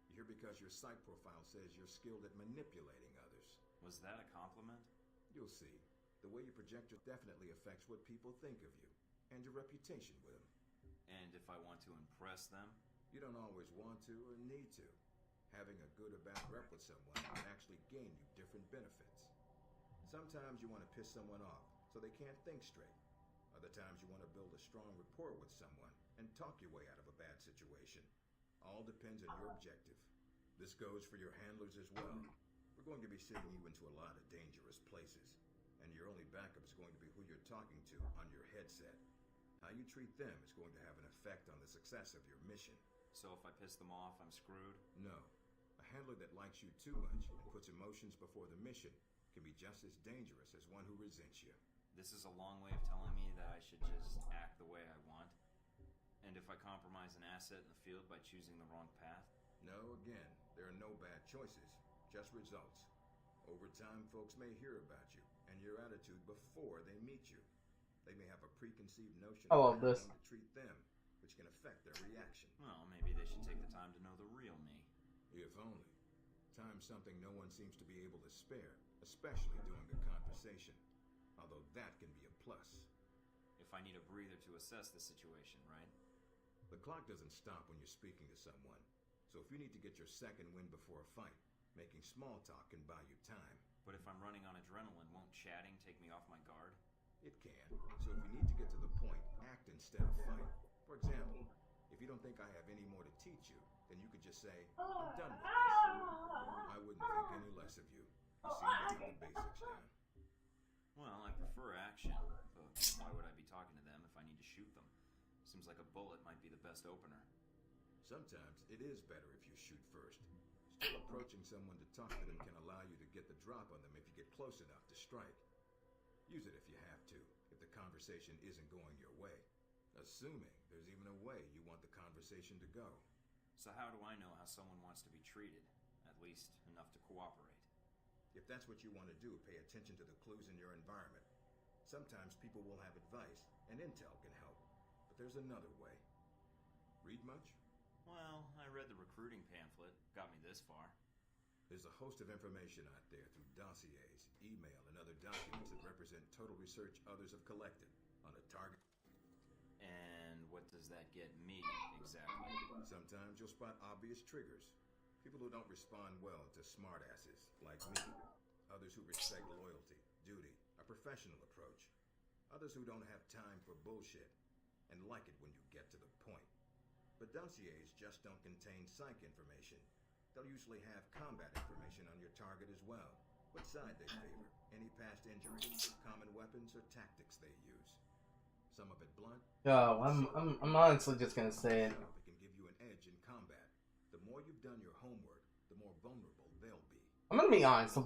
You're here because your psych profile says you're skilled at manipulating others. Was that a compliment? You'll see. The way you project definitely affects what people think of you, and your reputation with them. And if I want to impress them? You don't always want to or need to. Having a good or bad rep with someone can actually gain you different benefits. Sometimes you want to piss someone off so they can't think straight. Other times you want to build a strong rapport with someone and talk your way out of a bad situation. All depends on your objective. This goes for your handlers as well. We're going to be sending you into a lot of dangerous places, and your only backup is going to be who you're talking to on your headset. How you treat them is going to have an effect on the success of your mission. So if I piss them off, I'm screwed? No. handler that likes you too much and puts emotions before the mission can be just as dangerous as one who resents you. This is a long way of telling me that I should just act the way I want? And if I compromise an asset in the field by choosing the wrong path? No, again, there are no bad choices, just results. Over time, folks may hear about you and your attitude before they meet you. They may have a preconceived notion of how you're going to treat them, which can affect their reaction. Well, maybe they should take the time to know the real me. If only. Time's something no one seems to be able to spare, especially during a conversation. Although that can be a plus. If I need a breather to assess the situation, right? The clock doesn't stop when you're speaking to someone. So if you need to get your second win before a fight, making small talk can buy you time. But if I'm running on adrenaline, won't chatting take me off my guard? It can. So if you need to get to the point, act instead of fight. For example, if you don't think I have any more to teach you, then you could just say, I'm done with this. I wouldn't think any less of you. You seem to get the basics down. Well, I prefer action, but why would I be talking to them if I need to shoot them? Seems like a bullet might be the best opener. Sometimes it is better if you shoot first. Still, approaching someone to talk to them can allow you to get the drop on them if you get close enough to strike. Use it if you have to, if the conversation isn't going your way. Assuming there's even a way you want the conversation to go. So how do I know how someone wants to be treated? At least enough to cooperate. If that's what you want to do, pay attention to the clues in your environment. Sometimes people will have advice, and intel can help. But there's another way. Read much? Well, I read the recruiting pamphlet. Got me this far. There's a host of information out there through dossiers, email, and other documents that represent total research others have collected on a target. And what does that get me, exactly? Sometimes you'll spot obvious triggers. People who don't respond well to smartasses, like me. Others who respect loyalty, duty, a professional approach. Others who don't have time for bullshit, and like it when you get to the point. But dossiers just don't contain psych information. They'll usually have combat information on your target as well. What side they favor, any past injuries, common weapons, or tactics they use. Some of it blunt. Yo, I'm honestly just gonna say it. It can give you an edge in combat. The more you've done your homework, the more vulnerable they'll be. I'm gonna be honest.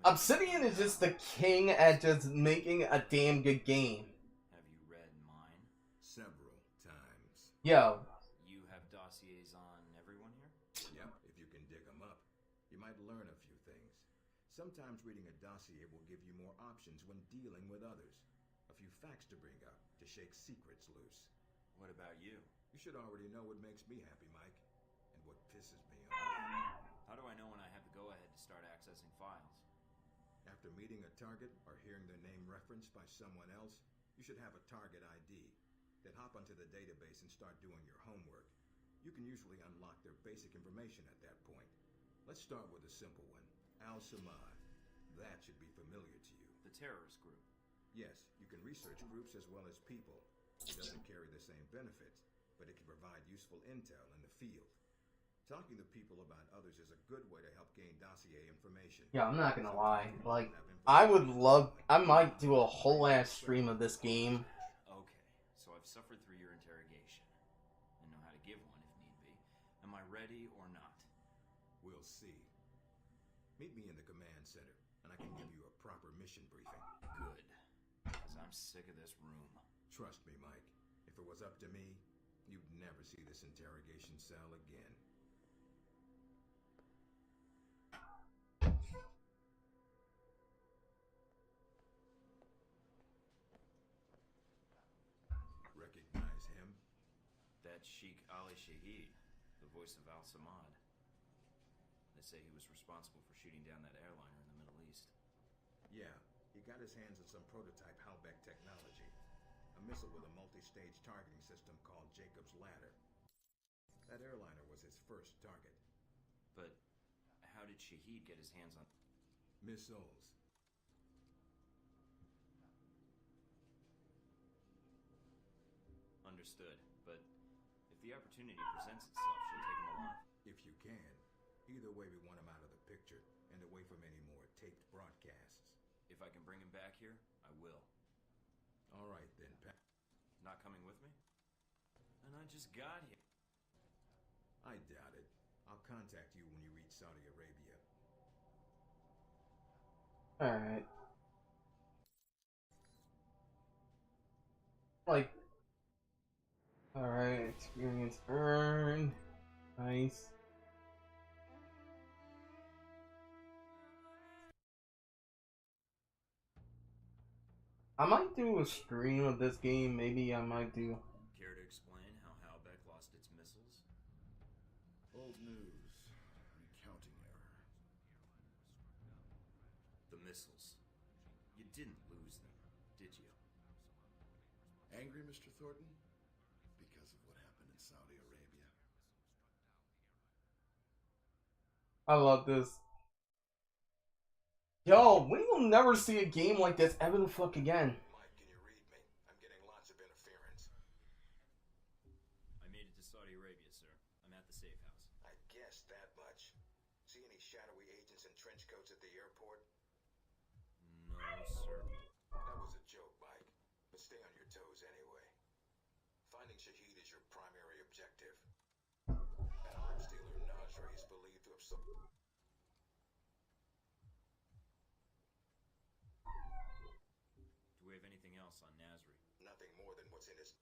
Obsidian is just the king at just making a damn good game. Have you read mine? Several times. Yo. You have dossiers on everyone here? Yep, if you can dig them up. You might learn a few things. Sometimes reading a dossier will give you more options when dealing with others. A few facts to bring up, to shake secrets loose. What about you? You should already know what makes me happy, Mike. And what pisses me off. How do I know when I have the go-ahead to start accessing files? After meeting a target or hearing their name referenced by someone else, you should have a target ID. Then hop onto the database and start doing your homework. You can usually unlock their basic information at that point. Let's start with a simple one. Al-Samad. That should be familiar to you. The terrorist group. Yes, you can research groups as well as people. It doesn't carry the same benefits, but it can provide useful intel in the field. Talking to people about others is a good way to help gain dossier information. Yeah, I'm not gonna lie. Like, I would love... I might do a whole ass stream of this game. Okay, so I've suffered through your interrogation. And know how to give one if need be. Am I ready or not? We'll see. Meet me in the command center, and I can give you a proper mission briefing. Good. Because I'm sick of this room. Trust me, Mike. If it was up to me, you'd never see this interrogation cell again. Recognize him? That's Sheikh Ali Shahid, the voice of Al-Samad. They say he was responsible for shooting down that airliner in the Middle East. Yeah, he got his hands on some prototype Halbeck technology. A missile with a multi-stage targeting system called Jacob's Ladder. That airliner was his first target. But how did Shahid get his hands on... missiles? Understood, but if the opportunity presents itself, she'll take him along. If you can. Either way, we want him out of the picture, and away from any more taped broadcasts. If I can bring him back here, I will. All right, then, Pat. Not coming with me? And I just got here. I doubt it. I'll contact you when you reach Saudi Arabia. Alright. Like, alright, experience earned. Nice. I might do a stream of this game. Maybe I might do. Care to explain how Halbeck lost its missiles? Old news. Recounting error. The missiles. You didn't lose them, did you? Angry, Mr. Thornton? Because of what happened in Saudi Arabia. I love this. Yo, we will never see a game like this ever the fuck again. Mike, can you read me? I'm getting lots of interference. I made it to Saudi Arabia, sir. I'm at the safe house. I guessed that much. See any shadowy agents in trench coats at the airport? No, sir. That was a joke, Mike. But stay on your toes anyway. Finding Shahid is your primary objective. An arms dealer, Nasri, is believed to have sold. Do we have anything else on Nasri? Nothing more than what's in his.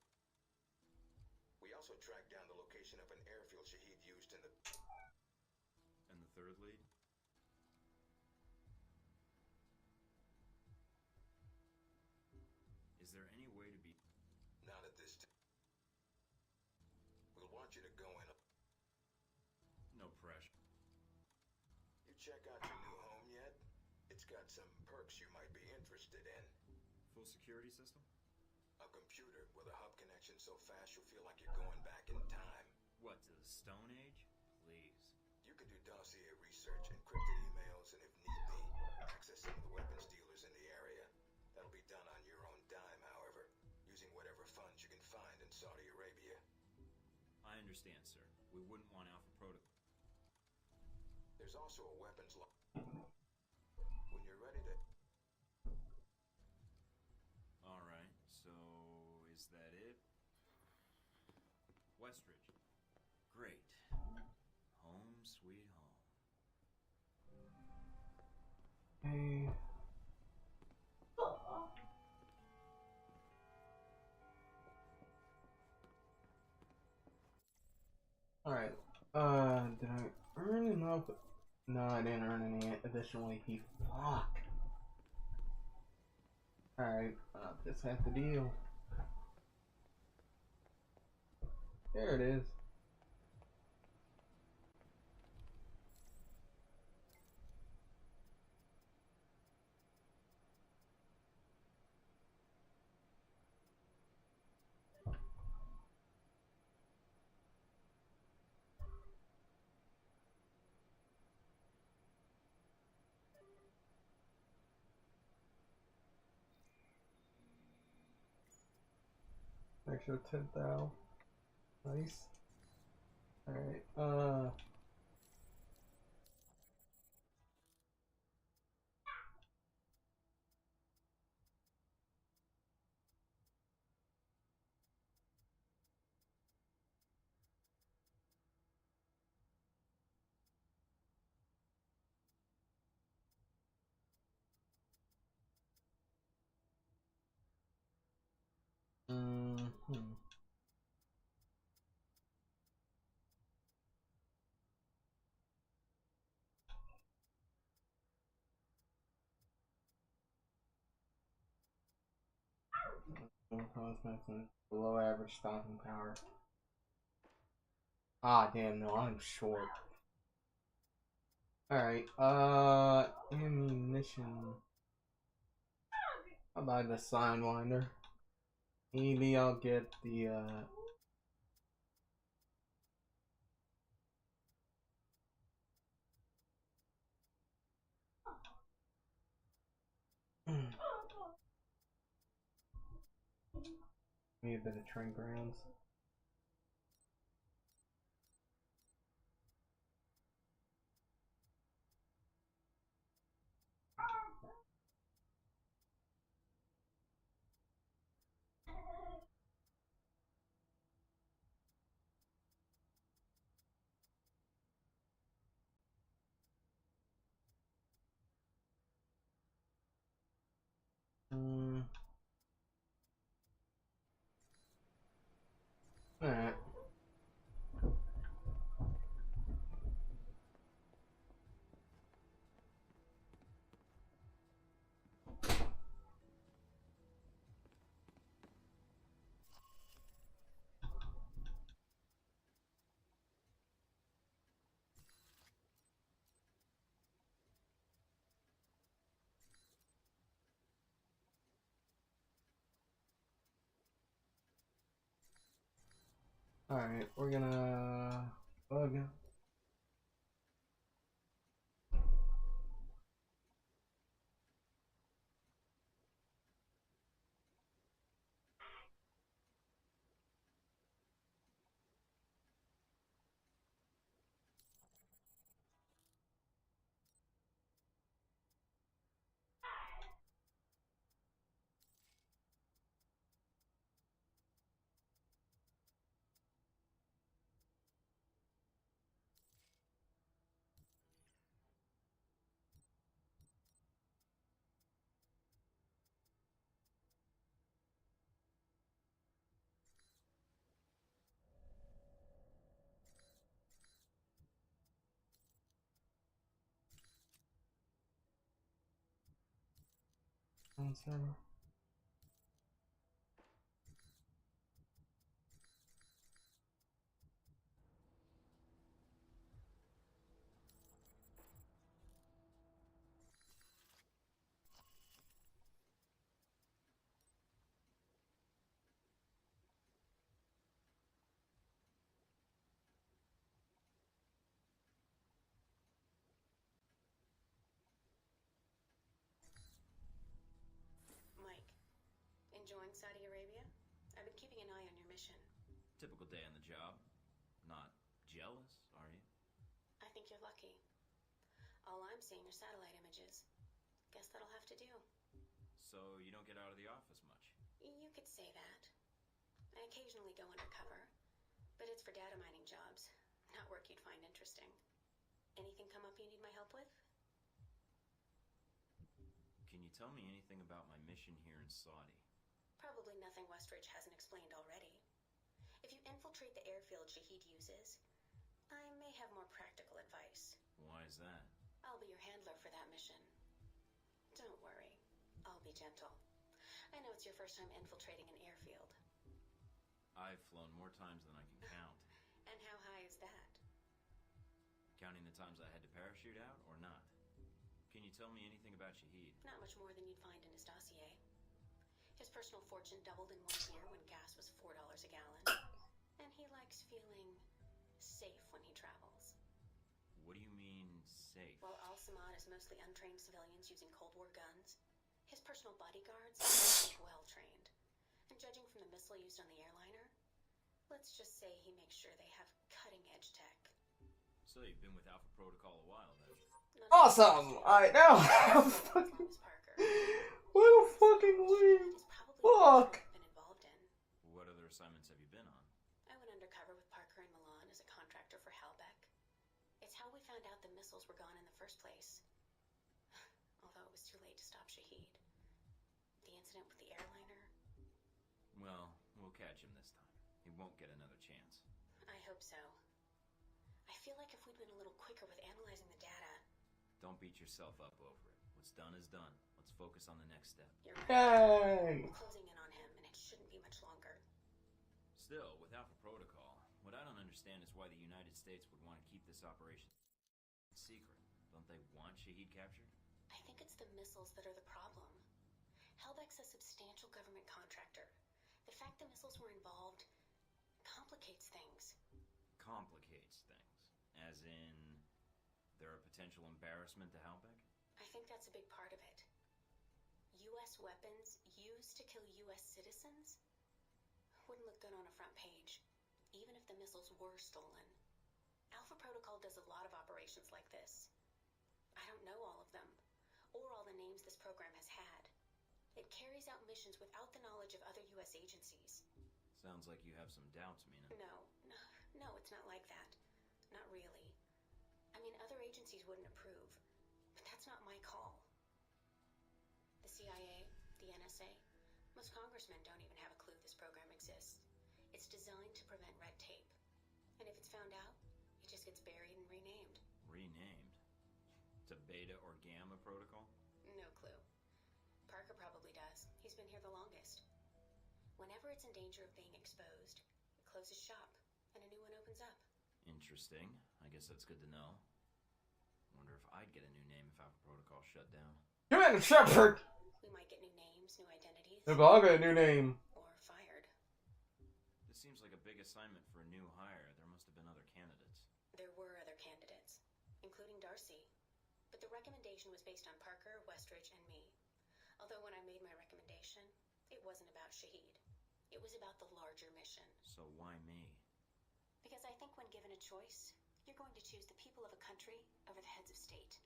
We also tracked down the location of an airfield Shahid used in the. And the third lead? Is there any way to be... Not at this time. We'll want you to go in. No pressure. You check out your new home yet? It's got some perks you might be interested in. Full security system? A computer with a hub connection so fast you'll feel like you're going back in time. What, to the Stone Age? Please. You can do dossier research, encrypted emails, and if need be, access some of the weapons dealers in the area. That'll be done on your own dime, however, using whatever funds you can find in Saudi Arabia. I understand, sir. We wouldn't want Alpha Protocol. There's also a weapons lock. When you're ready to... Alright, so is that it? Westridge. Great. Home sweet home. Hey. Alright. Did I earn enough? No, I didn't earn any additional AP. Fuck. Alright, just have to deal. There it is. Extra 10,000. Nice. Alright, below average stopping power. Ah, damn, no, I'm short. Alright, ammunition. I'll buy the Sidewinder. Maybe I'll get the, maybe a bit of train grounds. Alright, we're gonna bug. Answer. Mike, enjoying Saudi Arabia? I've been keeping an eye on your mission. Typical day on the job. Not jealous, are you? I think you're lucky. All I'm seeing are satellite images. Guess that'll have to do. So you don't get out of the office much? You could say that. I occasionally go undercover, but it's for data mining jobs, not work you'd find interesting. Anything come up you need my help with? Can you tell me anything about my mission here in Saudi? Probably nothing Westridge hasn't explained already. If you infiltrate the airfield Shahid uses, I may have more practical advice. Why is that? I'll be your handler for that mission. Don't worry, I'll be gentle. I know it's your first time infiltrating an airfield. I've flown more times than I can count. And how high is that? Counting the times I had to parachute out, or not? Can you tell me anything about Shahid? Not much more than you'd find in his dossier. His personal fortune doubled in 1 year when gas was $4 a gallon. And he likes feeling safe when he travels. What do you mean, safe? While Al-Samad is mostly untrained civilians using Cold War guns, his personal bodyguards are well-trained. And judging from the missile used on the airliner, let's just say he makes sure they have cutting-edge tech. So you've been with Alpha Protocol a while, then? Awesome! Alright, now what a fucking weird fuck! Been involved in. What other assignments have you been on? I went undercover with Parker in Milan as a contractor for Halbeck. It's how we found out the missiles were gone in the first place. Although it was too late to stop Shahid. The incident with the airliner. Well, we'll catch him this time. He won't get another chance. I hope so. I feel like if we'd been a little quicker with analyzing the data. Don't beat yourself up over it. What's done is done. Let's focus on the next step. You're right. Yay! We're closing in on him, and it shouldn't be much longer. Still, with Alpha Protocol, what I don't understand is why the United States would want to keep this operation secret. Don't they want Shahid captured? I think it's the missiles that are the problem. Halbeck's a substantial government contractor. The fact the missiles were involved complicates things. Complicates things. As in, they're a potential embarrassment to Halbeck? I think that's a big part of it. U.S. weapons used to kill U.S. citizens wouldn't look good on a front page, even if the missiles were stolen. Alpha Protocol does a lot of operations like this. I don't know all of them, or all the names this program has had. It carries out missions without the knowledge of other U.S. agencies. Sounds like you have some doubts, Mina. No, it's not like that. Not really. I mean, other agencies wouldn't approve, but that's not my call. The CIA, the NSA, most congressmen don't even have a clue this program exists. It's designed to prevent red tape. And if it's found out, it just gets buried and renamed. Renamed? To Beta or Gamma Protocol? No clue. Parker probably does. He's been here the longest. Whenever it's in danger of being exposed, it closes shop, and a new one opens up. Interesting. I guess that's good to know. Wonder if I'd get a new name if Alpha Protocol shut down. Commander Shepard! We might get new names, new identities. If I'll get a new name. Or fired. This seems like a big assignment for a new investigation was based on Parker, Westridge, and me. Although when I made my recommendation, it wasn't about Shahid. It was about the larger mission. So why me? Because I think when given a choice, you're going to choose the people of a country over the heads of state.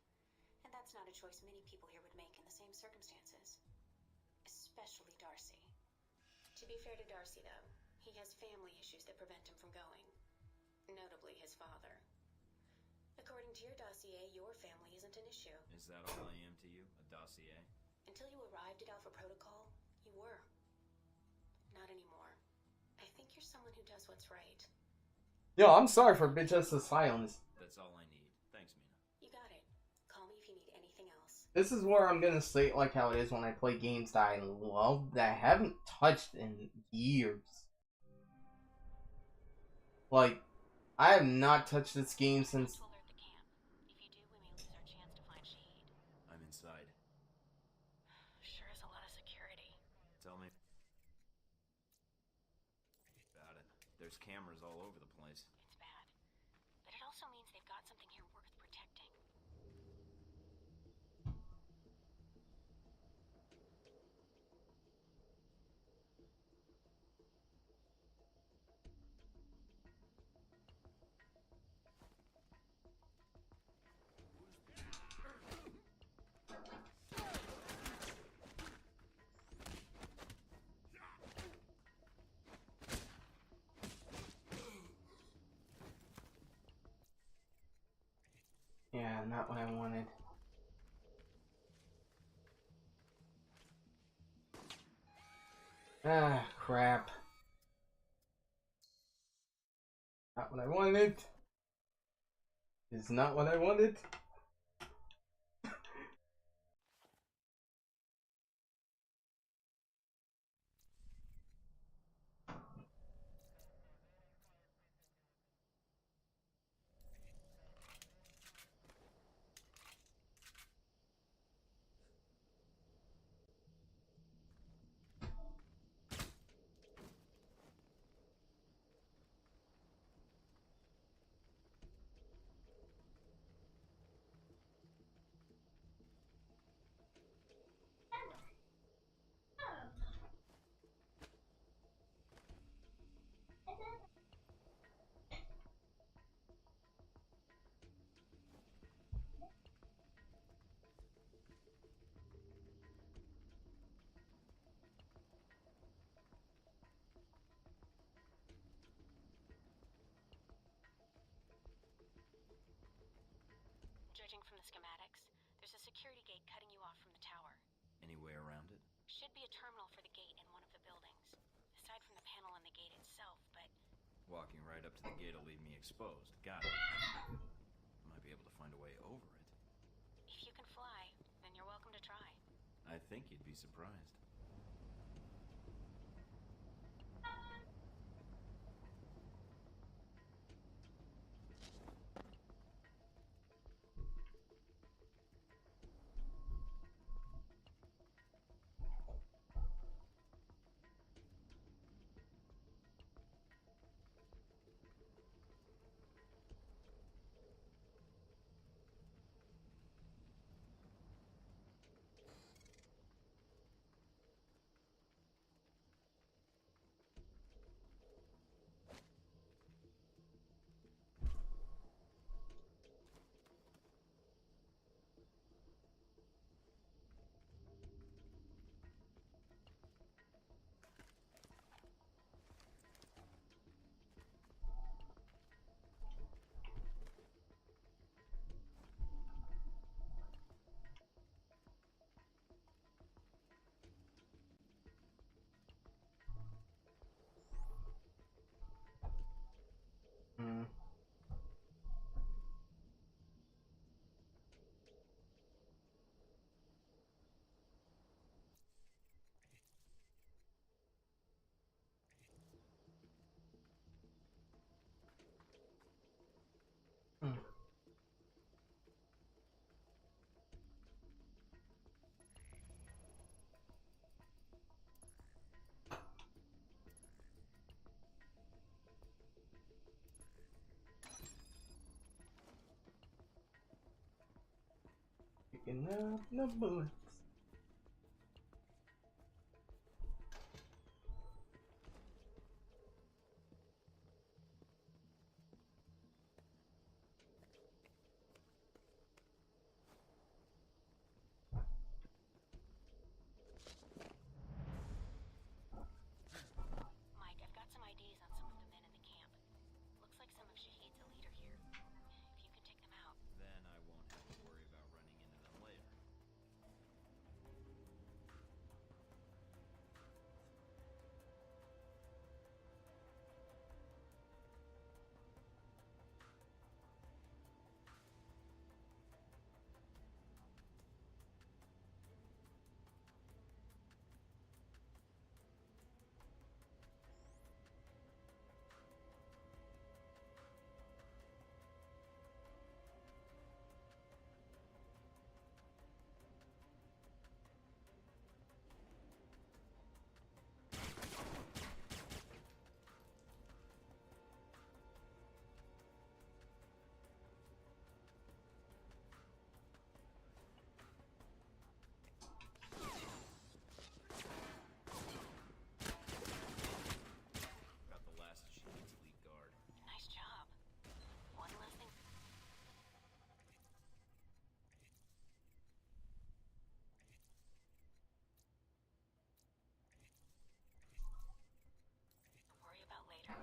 And that's not a choice many people here would make in the same circumstances. Especially Darcy. To be fair to Darcy, though, he has family issues that prevent him from going. Notably his father. According to your dossier, your family isn't an issue. Is that all I am to you? A dossier? Until you arrived at Alpha Protocol, you were. Not anymore. I think you're someone who does what's right. Yo, I'm sorry for bitch ass silence. That's all I need. Thanks, Mina. You got it. Call me if you need anything else. This is where I'm gonna say it like how it is when I play games that I love that I haven't touched in years. Like, I have not touched this game since. To alert the camp. If you do, we may lose our chance to find Shahid. I'm inside. Sure is a lot of security. Tell me about it. There's cameras all over the place. It's bad. But it also means they've got something here worth protecting. Yeah, not what I wanted. Ah, crap. Not what I wanted. It's not what I wanted. Judging from the schematics, there's a security gate cutting you off from the tower. Any way around it? Should be a terminal for the gate in one of the buildings. Aside from the panel on the gate itself, but Walking right up to the gate will leave me exposed. Got it. Might be able to find a way over it. if you can fly, then you're welcome to try. I think you'd be surprised. Picking up the bullets. Mike, I've got some IDs on some of the men in the camp. Looks like some of Shahid's a leader here. If you can take them out. Then I won't have to worry about running into them later. Got the last of Shahid's elite guard. Nice job. One less thing. Worry about later.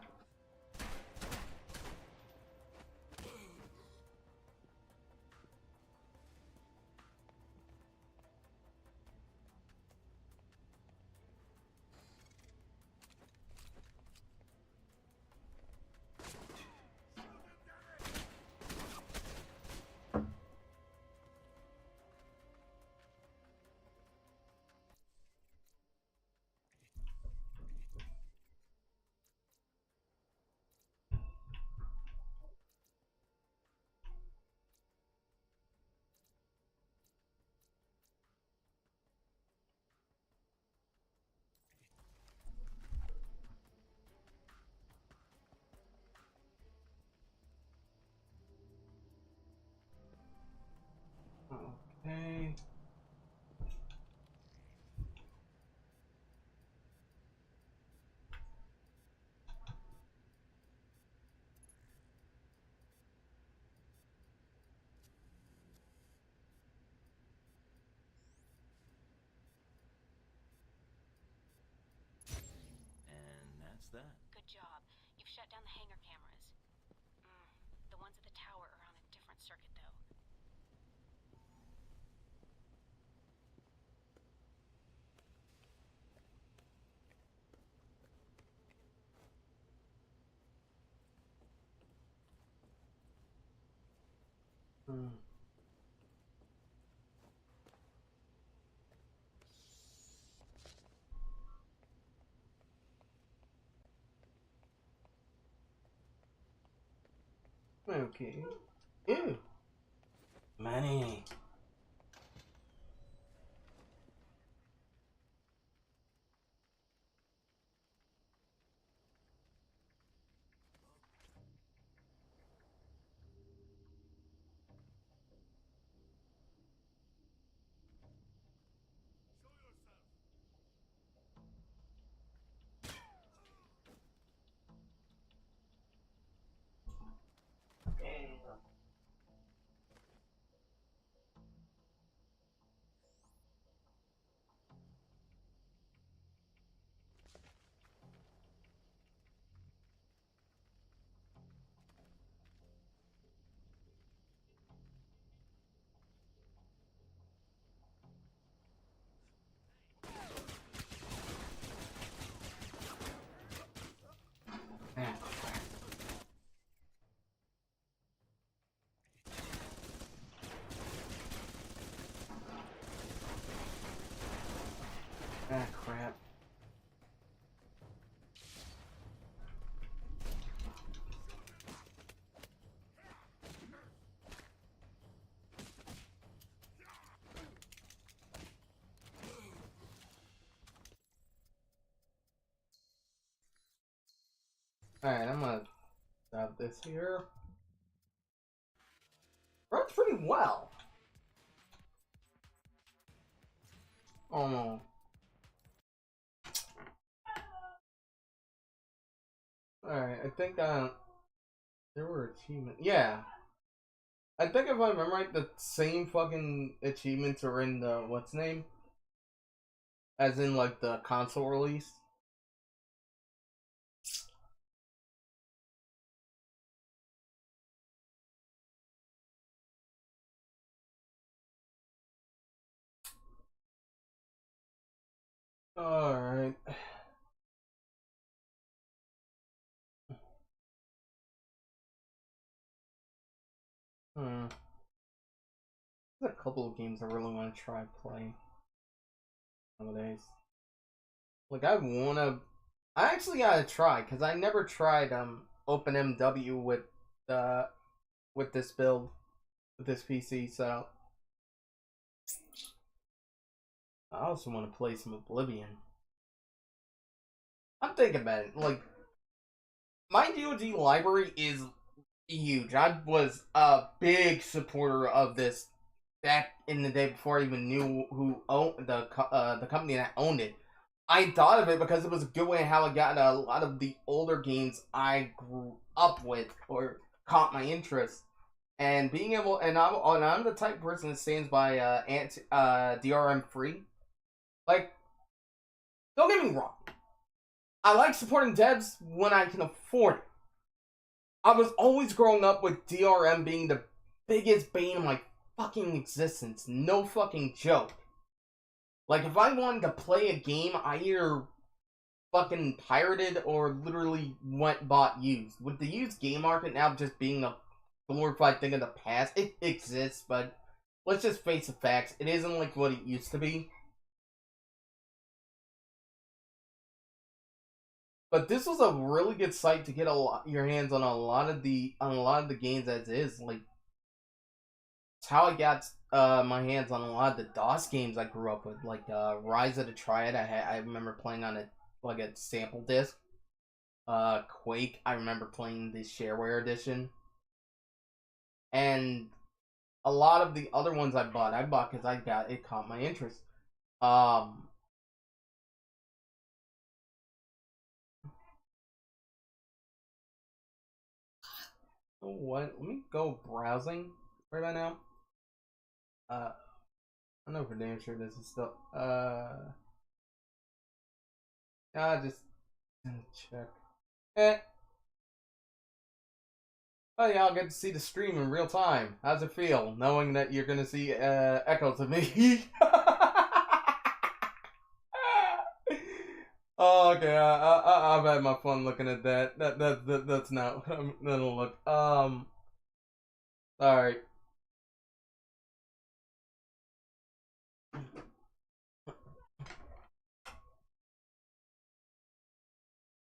Okay. And that's that. Good job. You've shut down the hangar cameras. The ones at the tower are on a different circuit, though. Okay. Ew. Money. Show yourself. Ah, crap. Alright, I'm gonna stop this here. Runs pretty well. Oh no. Alright, I think there were achievements. Yeah. I think if I remember right, the same fucking achievements are in the what's name? As in like the console release. Alright. There's a couple of games I really want to try playing nowadays. Like I actually gotta try because I never tried OpenMW with this build with this PC. So I also want to play some Oblivion. I'm thinking about it. Like my DoD library is huge. I was a big supporter of this back in the day before I even knew who owned the company that owned it. I thought of it because it was a good way how I got a lot of the older games I grew up with or caught my interest. And being able, and I'm the type of person that stands by DRM free. Like, don't get me wrong, I like supporting devs when I can afford it. I was always growing up with DRM being the biggest bane of my fucking existence. No fucking joke. Like, if I wanted to play a game, I either fucking pirated or literally bought used. With the used game market now just being a glorified thing of the past, it exists, but let's just face the facts. It isn't like what it used to be. But this was a really good site to get your hands on a lot of the games as is. Like, it's how I got my hands on a lot of the DOS games I grew up with, like Rise of the Triad. I remember playing on a sample disc. Quake, I remember playing the shareware edition, and a lot of the other ones I bought because it caught my interest. What? Let me go browsing right about now. I know for damn sure this is still. Just check. Oh yeah, I'll get to see the stream in real time. How's it feel, knowing that you're gonna see echoes of me? Oh, okay, I've had my fun looking at that. That's not. That'll look. All right.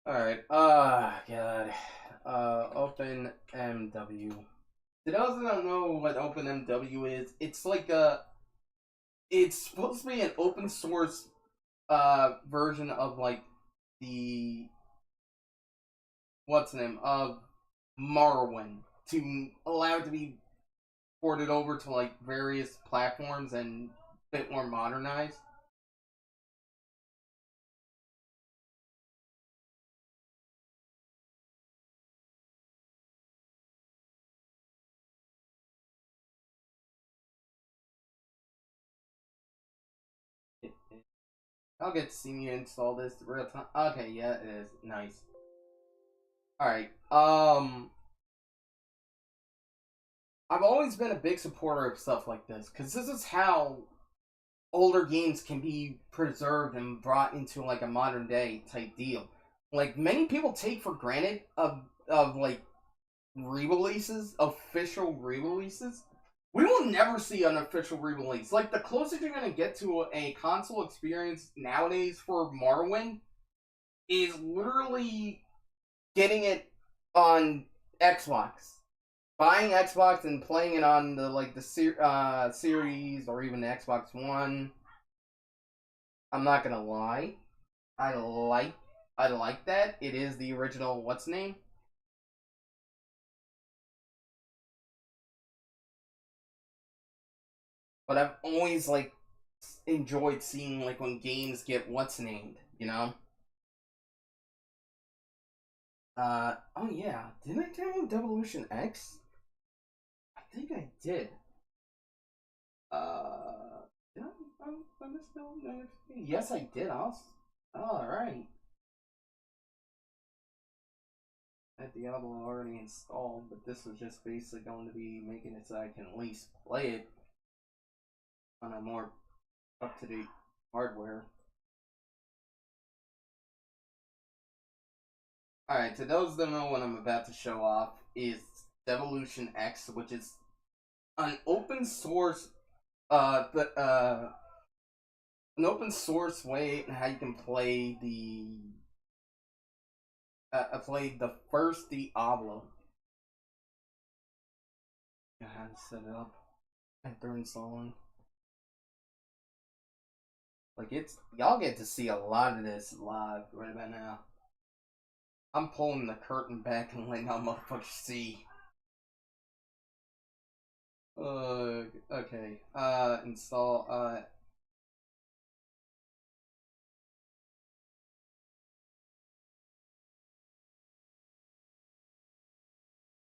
Alright, god. OpenMW. To those that don't know what OpenMW is, it's like it's supposed to be an open source version of like the what's the name of Morrowind to allow it to be ported over to like various platforms and a bit more modernized. I'll get to see you install this real time. Okay, yeah, it is. Nice. Alright, I've always been a big supporter of stuff like this, because this is how older games can be preserved and brought into like a modern day type deal. Like many people take for granted of like re-releases, official re-releases. We will never see an official re-release. Like the closest you're gonna get to a console experience nowadays for Morrowind is literally getting it on Xbox, buying Xbox and playing it on the series or even the Xbox One. I'm not gonna lie, I like that. It is the original what's name. But I've always enjoyed seeing like when games get what's named, you know? Oh yeah, didn't I download Devolution X? I think I did. Did I miss no? Yes, I did. All right. I had Diablo already installed, but this was just basically going to be making it so I can at least play it on a more up-to-date hardware. Alright, to those that don't know what I'm about to show off is Devolution X, which is an open source an open source way how you can play the first Diablo. I had to set it up after installing. Like y'all get to see a lot of this live right about now. I'm pulling the curtain back and letting y'all motherfuckers see. Okay. Install.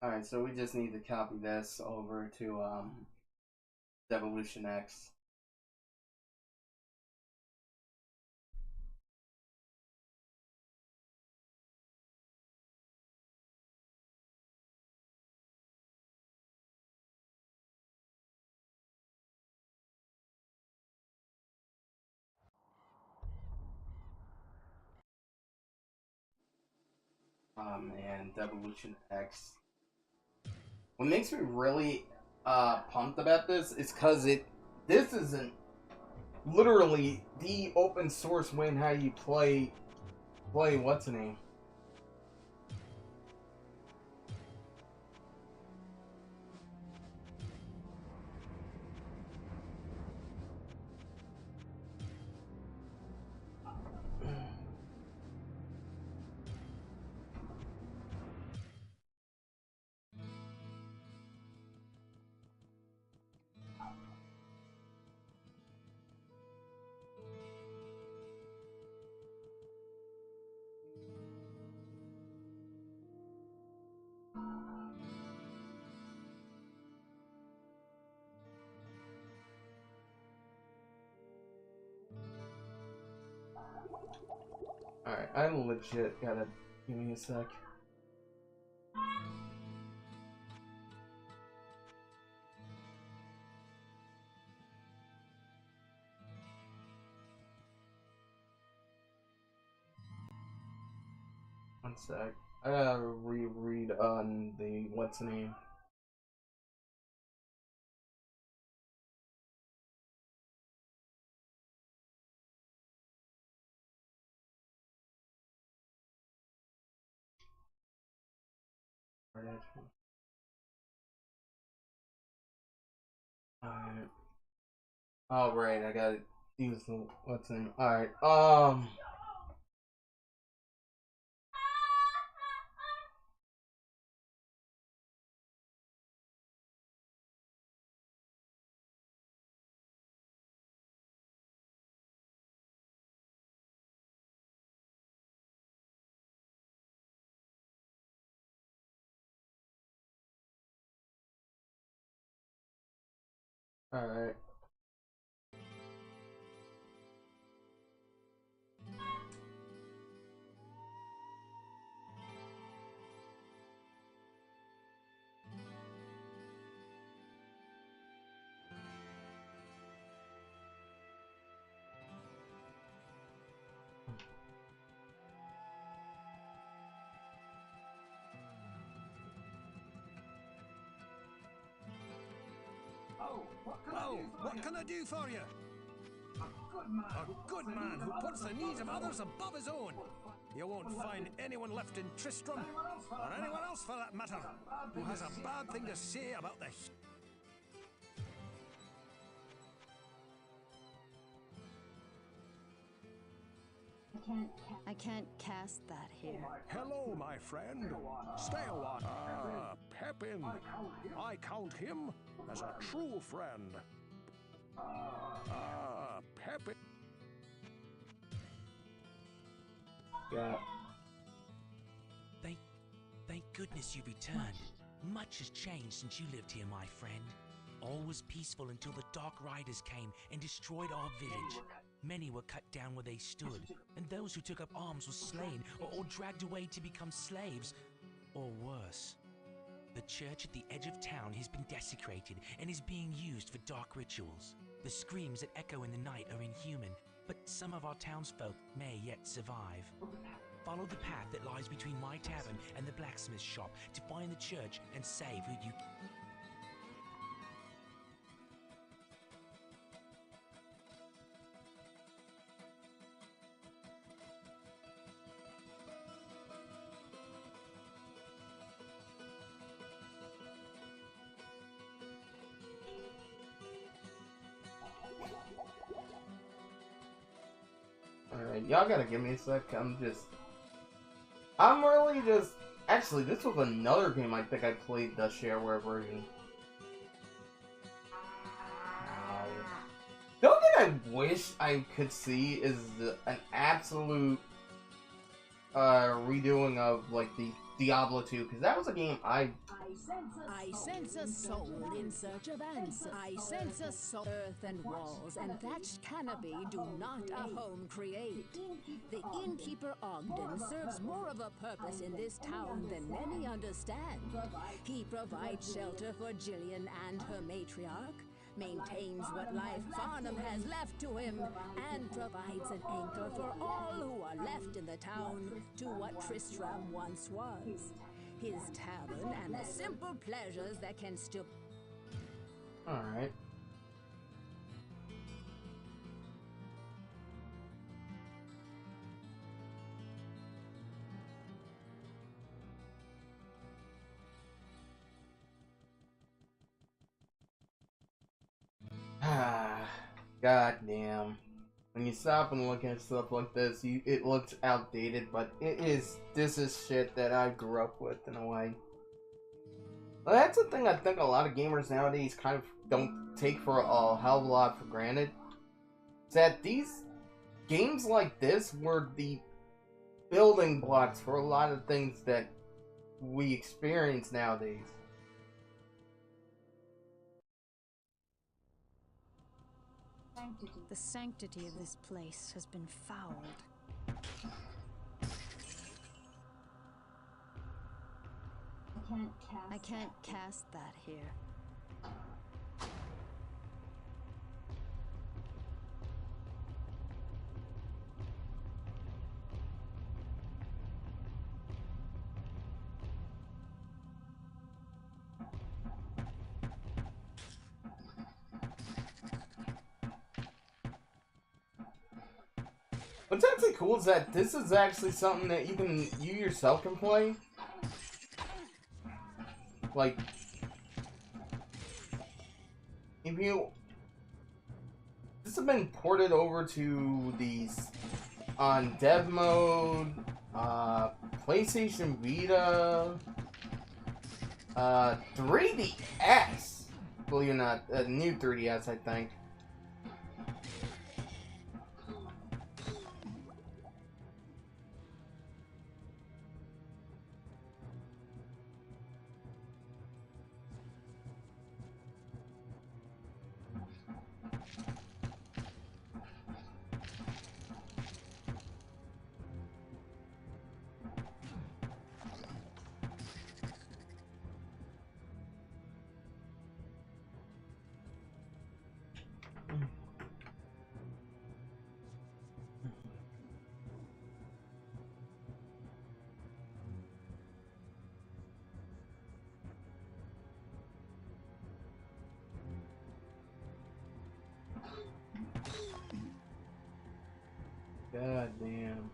Alright, so we just need to copy this over to, Devolution X. Oh man, Devolution X. What makes me really pumped about this is because this isn't literally the open source way in how you play what's the name. Alright, I legit gotta give me a sec. One sec. I gotta reread on the what's the name. Alright. Alright, I gotta use the what's the name. Alright, alright. Oh, what can I do for you? A good man who puts the needs of others above his own. You won't find anyone left in Tristram, or anyone else for that matter, who has a bad thing to say about the... I can't cast that here. Hello, my friend. Stay a while. Ah, Pepin. I count him as a true friend. Ah, purpose. Yeah. Thank goodness you returned. Much has changed since you lived here, my friend. All was peaceful until the Dark Riders came and destroyed our village. Many were cut down where they stood, and those who took up arms were slain or dragged away to become slaves, or worse. The church at the edge of town has been desecrated and is being used for dark rituals. The screams that echo in the night are inhuman, but some of our townsfolk may yet survive. Follow the path that lies between my tavern and the blacksmith shop to find the church and save who you... Alright, y'all gotta give me a sec. Actually, this was another game I think I played the shareware version. The only thing I wish I could see is an absolute redoing of like the Diablo 2, because that was a game I sense a soul in search of answers. I sense a soul. Earth and walls and thatched canopy do not a home create. The innkeeper Ogden serves more of a purpose in this town than many understand. He provides shelter for Jillian and her matriarch, maintains what life Farnham has left to him, and provides an anchor for all who are left in the town to what Tristram once was. His tavern and the simple pleasures that can still... Alright. God damn. When you stop and look at stuff like this, it looks outdated, but this is shit that I grew up with in a way. Well, that's the thing I think a lot of gamers nowadays kind of don't take for a hell of a lot for granted. Is that these games like this were the building blocks for a lot of things that we experience nowadays. The sanctity of this place has been fouled. I can't cast that here. What's actually cool is that this is actually something that you yourself can play. Like, if you... This has been ported over to these on dev mode, PlayStation Vita, 3DS, believe it or not, new 3DS, I think. God damn.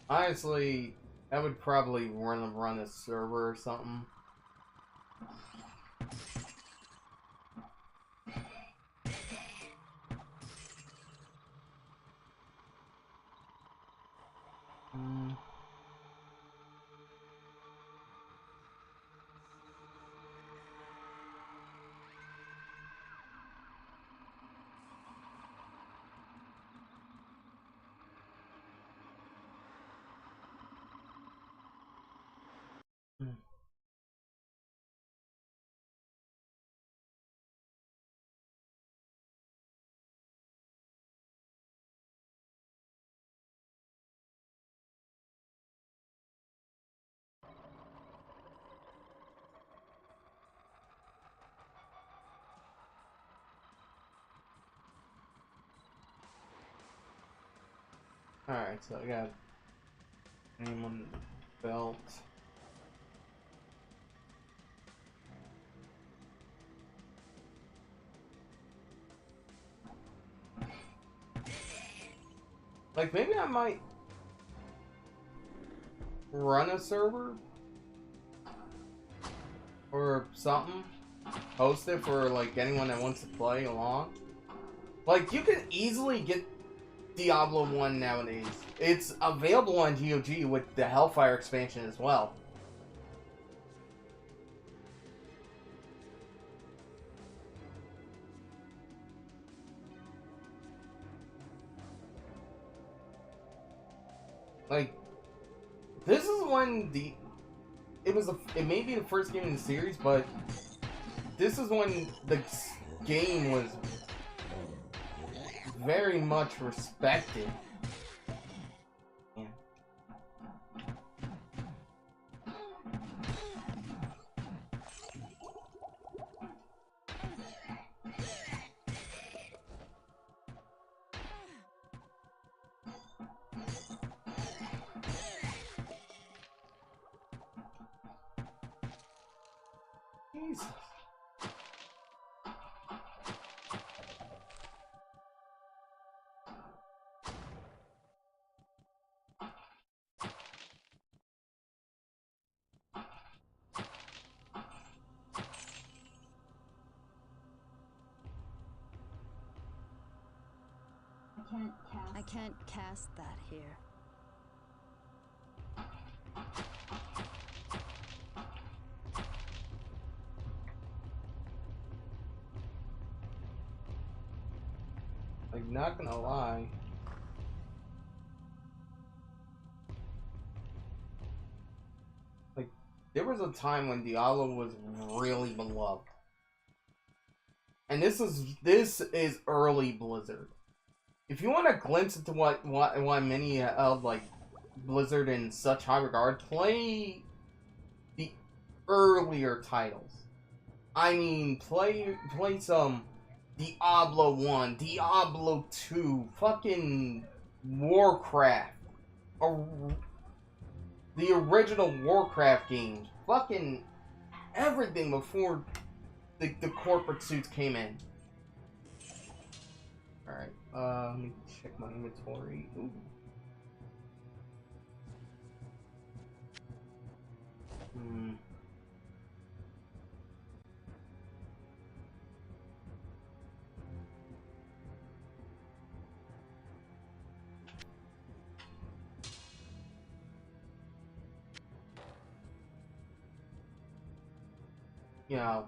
Honestly, I would probably run a server or something. Alright, so I got name on the belt. Like, maybe I might run a server or something, host it for like anyone that wants to play along. Like, you can easily get Diablo 1 nowadays. It's available on GOG with the Hellfire expansion as well. Like, this is when it may be the first game in the series, but this is when the game was very much respected. Yeah. Jesus. I can't cast that here. Like, not gonna lie. Like, there was a time when Diablo was really beloved. And this is early Blizzard. If you want a glimpse into what many of like Blizzard in such high regard, play the earlier titles. I mean, play some Diablo 1, Diablo 2, fucking Warcraft, the original Warcraft games, fucking everything before the corporate suits came in. Alright, let me check my inventory. Ooh. You know,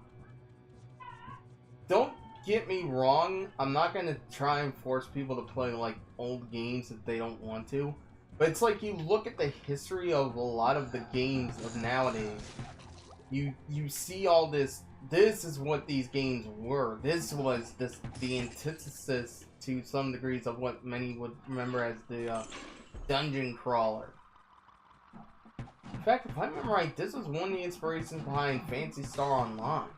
don't get me wrong, I'm not gonna try and force people to play like old games if they don't want to. But it's like you look at the history of a lot of the games of nowadays. You see all this. This is what these games were. This was the antithesis to some degrees of what many would remember as the dungeon crawler. In fact, if I remember right, this was one of the inspirations behind Phantasy Star Online.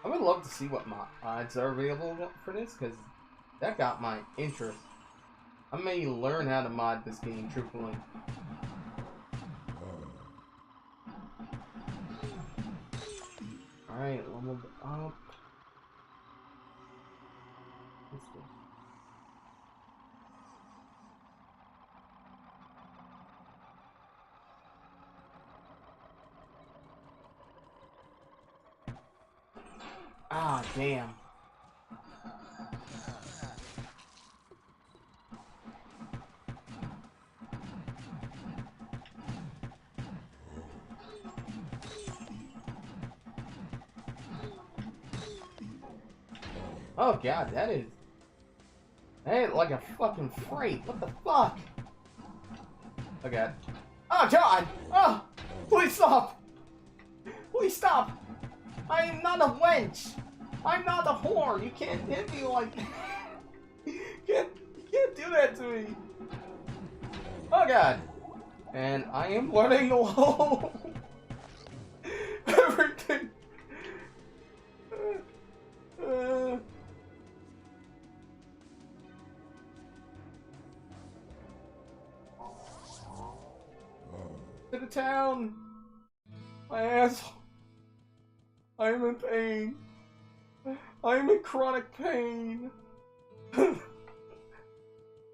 I would love to see what mods are available for this, because that got my interest. I may learn how to mod this game, truthfully. Alright, leveled up. Let's go. Ah, damn. Oh god, that is like a fucking freight. What the fuck? Oh god. Oh god! Oh! Please stop! Please stop! I am not a wench! I'm not a whore! You can't hit me like you can't do that to me! Oh god! And I am running low! Everything! To the town! My ass! I am in pain! I am in chronic pain!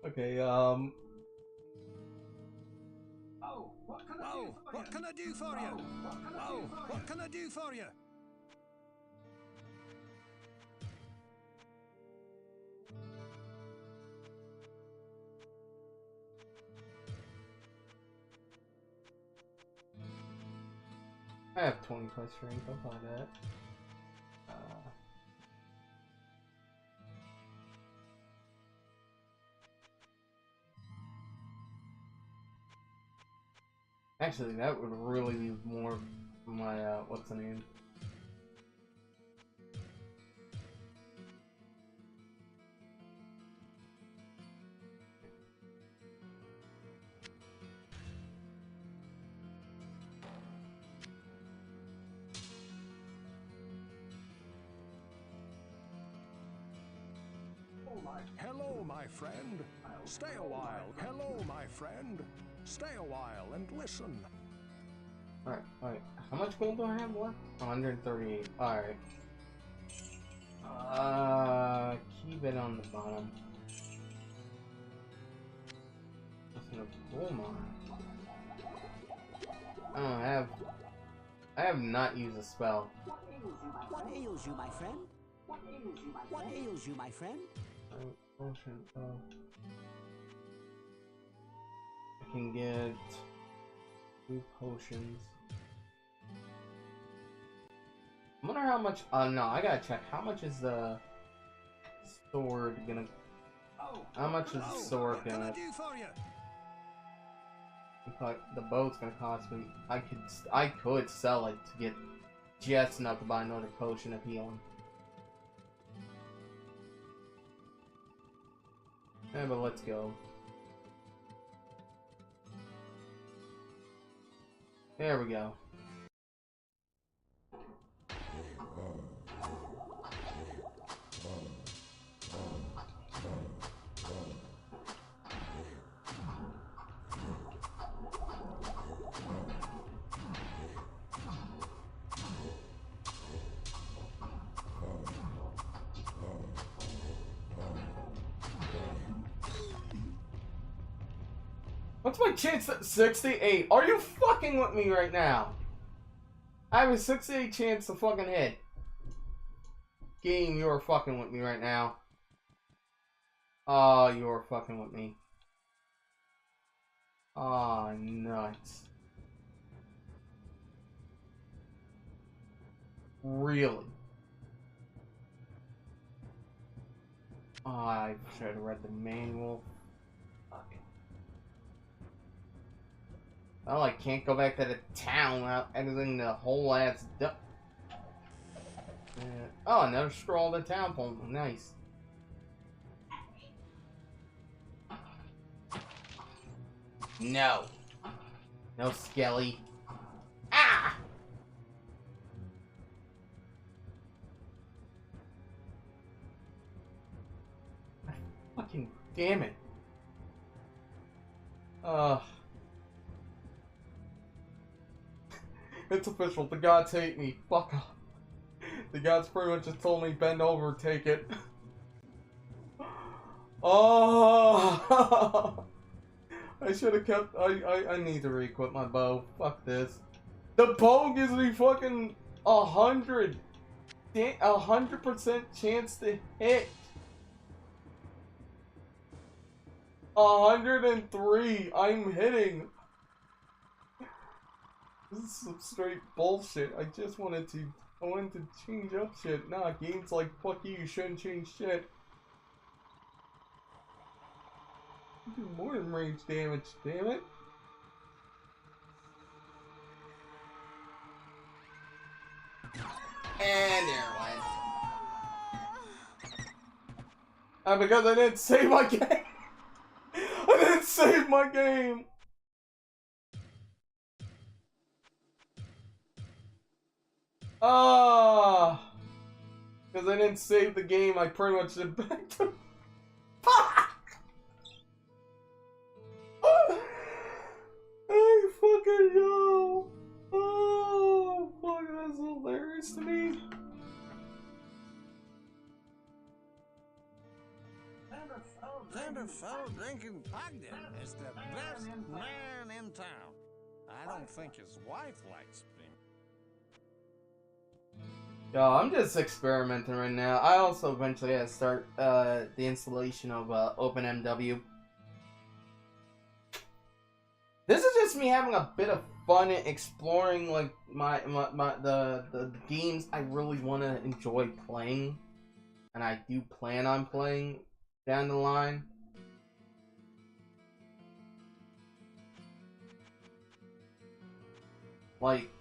Okay, Oh, what can I do for you? Oh, what can I do for you? I have 20 plus strength, I'll buy that. Actually, that would really be more my, what's the name? Hello, my friend. Stay a while. Hello, my friend. Stay a while and listen. Alright. How much gold do I have left? 138. Alright. Keep it on the bottom. Listen to coal mine. Oh, I have not used a spell. What ails you, my friend? What ails you, my friend? Potion. I can get 2 potions. I wonder how much. No, I gotta check. How much is the sword gonna? How much is the sword gonna? The bow's gonna cost me. I could sell it to get just enough to buy another potion of healing. Yeah, but let's go. There we go. What's my chance at 68? Are you fucking with me right now? I have a 68 chance to fucking hit. Game, you're fucking with me right now. Oh, you're fucking with me. Oh, nuts. Really? Oh, I should have read the manual. Well, I can't go back to the town without editing the whole ass oh, another scroll of the town poem. Nice. No. No, Skelly. Ah! Fucking damn it. It's official. The gods hate me. Fuck off. The gods pretty much just told me, bend over, take it. Oh! I should have kept. I need to re-equip my bow. Fuck this. The bow gives me fucking 100% chance to hit. 103. I'm hitting. This is some straight bullshit. I just wanted to I wanted to change up shit. Nah, game's like, fuck you shouldn't change shit. You do more than range damage, damn it. And there it went. Because I didn't save my game. I didn't save my game. Ah. Because I didn't save the game, I pretty much did back to. I fucking know. Oh, fuck, that's hilarious to me. Xanderfell drinking Pogden is the best man in town. I don't think his wife likes me. Yo, I'm just experimenting right now. I also eventually had to start the installation of OpenMW. This is just me having a bit of fun exploring like the games I really want to enjoy playing, and I do plan on playing down the line. Like,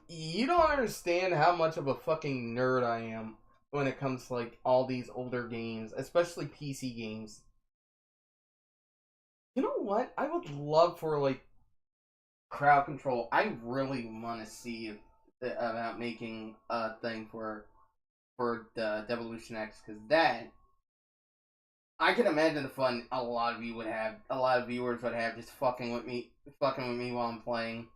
you don't understand how much of a fucking nerd I am when it comes to like all these older games, especially PC games. You know what? I would love for like crowd control. I really want to see about making a thing for the Devolution X, because that I can imagine the fun a lot of you would have, a lot of viewers would have, just fucking with me while I'm playing.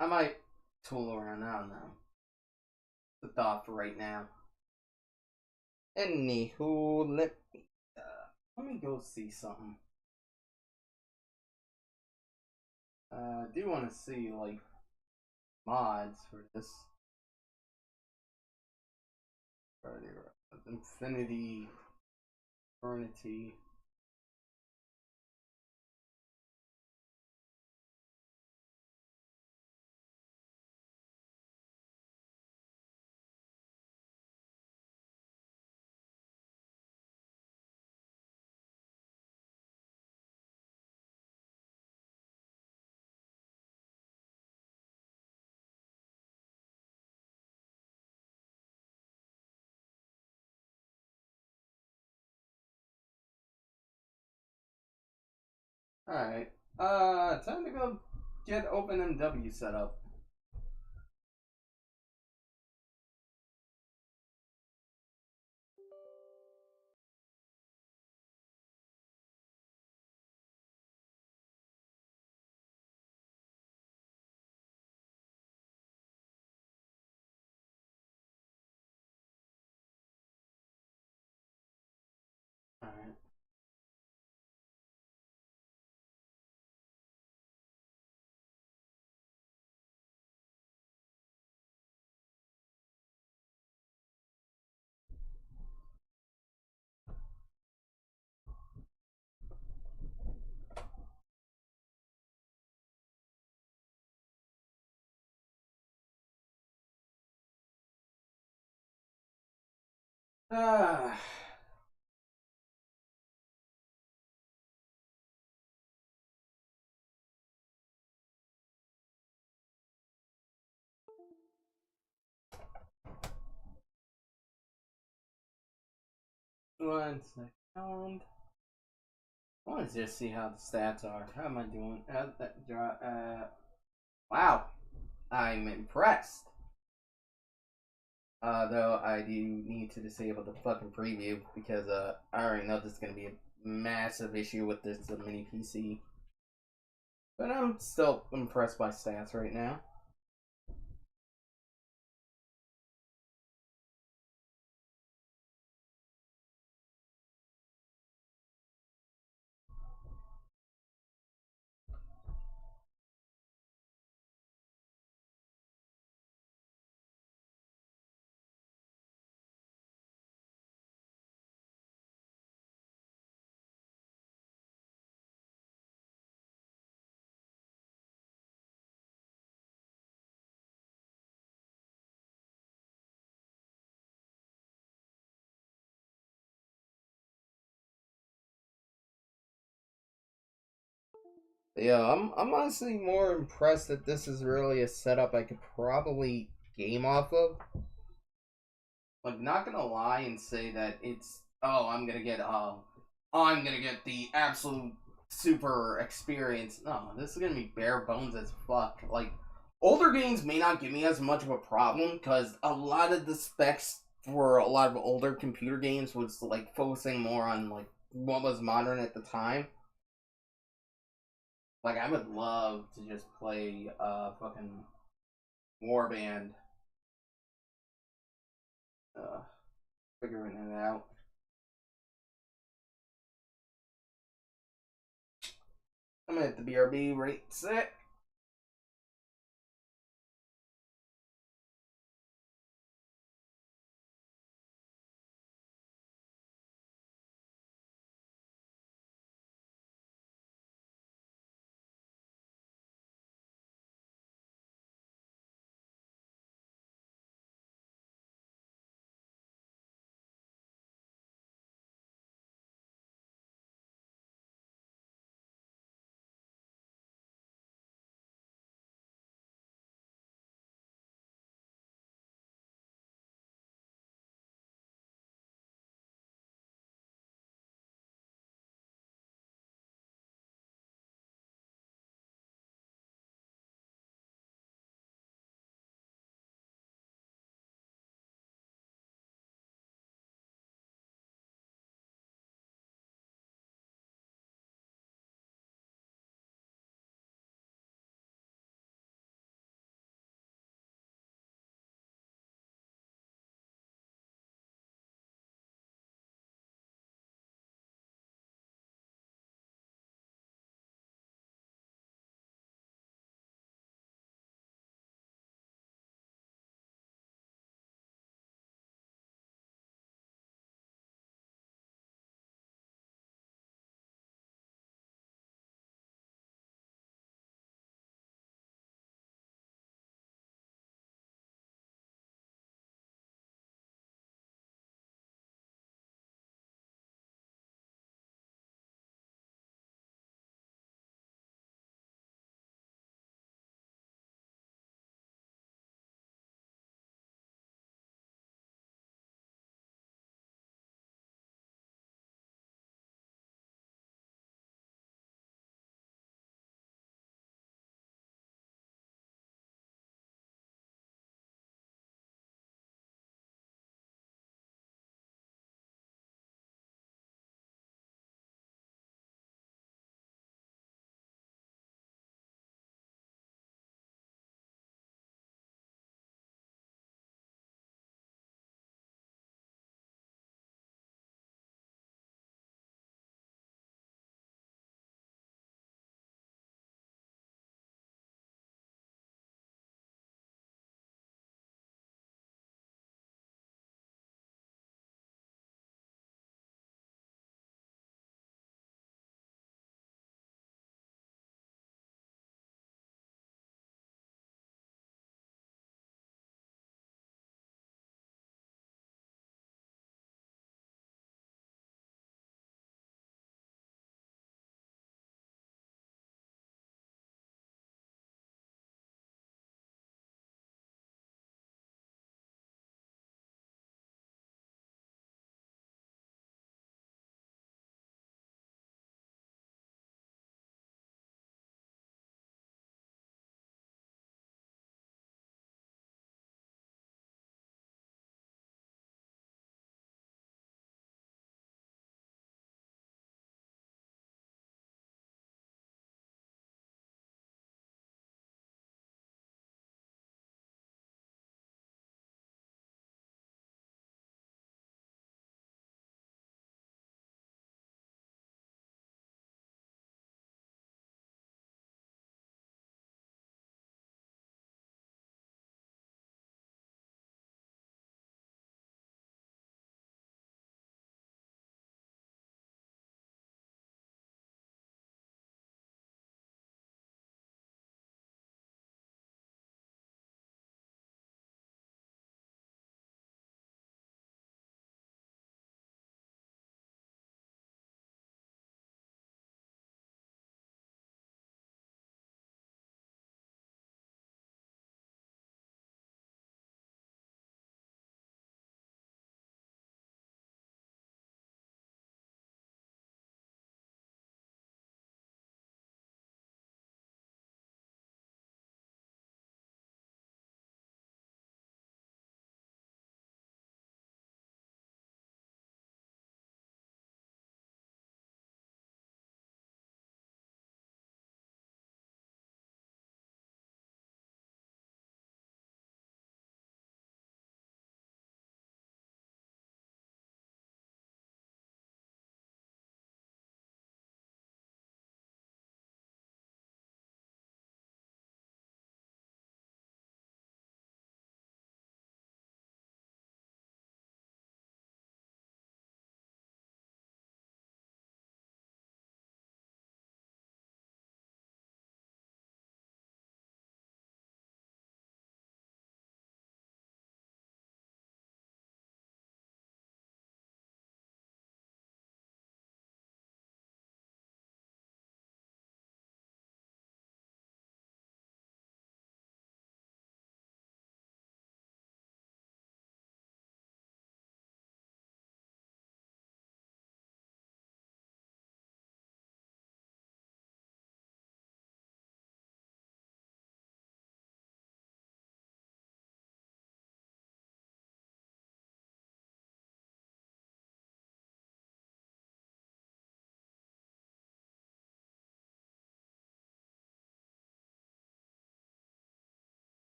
I might tool around. I don't know. The thought for right now. Anywho, let me go see something. I do want to see like mods for this. Infinity, Eternity. Alright. Time to go get OpenMW set up. Alright. Ah. One second. I want to just see how the stats are. How am I doing? Wow. I'm impressed. Though I do need to disable the fucking preview because I already know this is gonna be a massive issue with this mini PC. But I'm still impressed by stats right now. Yeah, I'm honestly more impressed that this is really a setup I could probably game off of. Like, not gonna lie and say that it's I'm gonna get the absolute super experience. No, this is gonna be bare bones as fuck. Like, older games may not give me as much of a problem because a lot of the specs for a lot of older computer games was like focusing more on like what was modern at the time. Like, I would love to just play fucking Warband, uh, figuring it out. I'm gonna hit the BRB right set.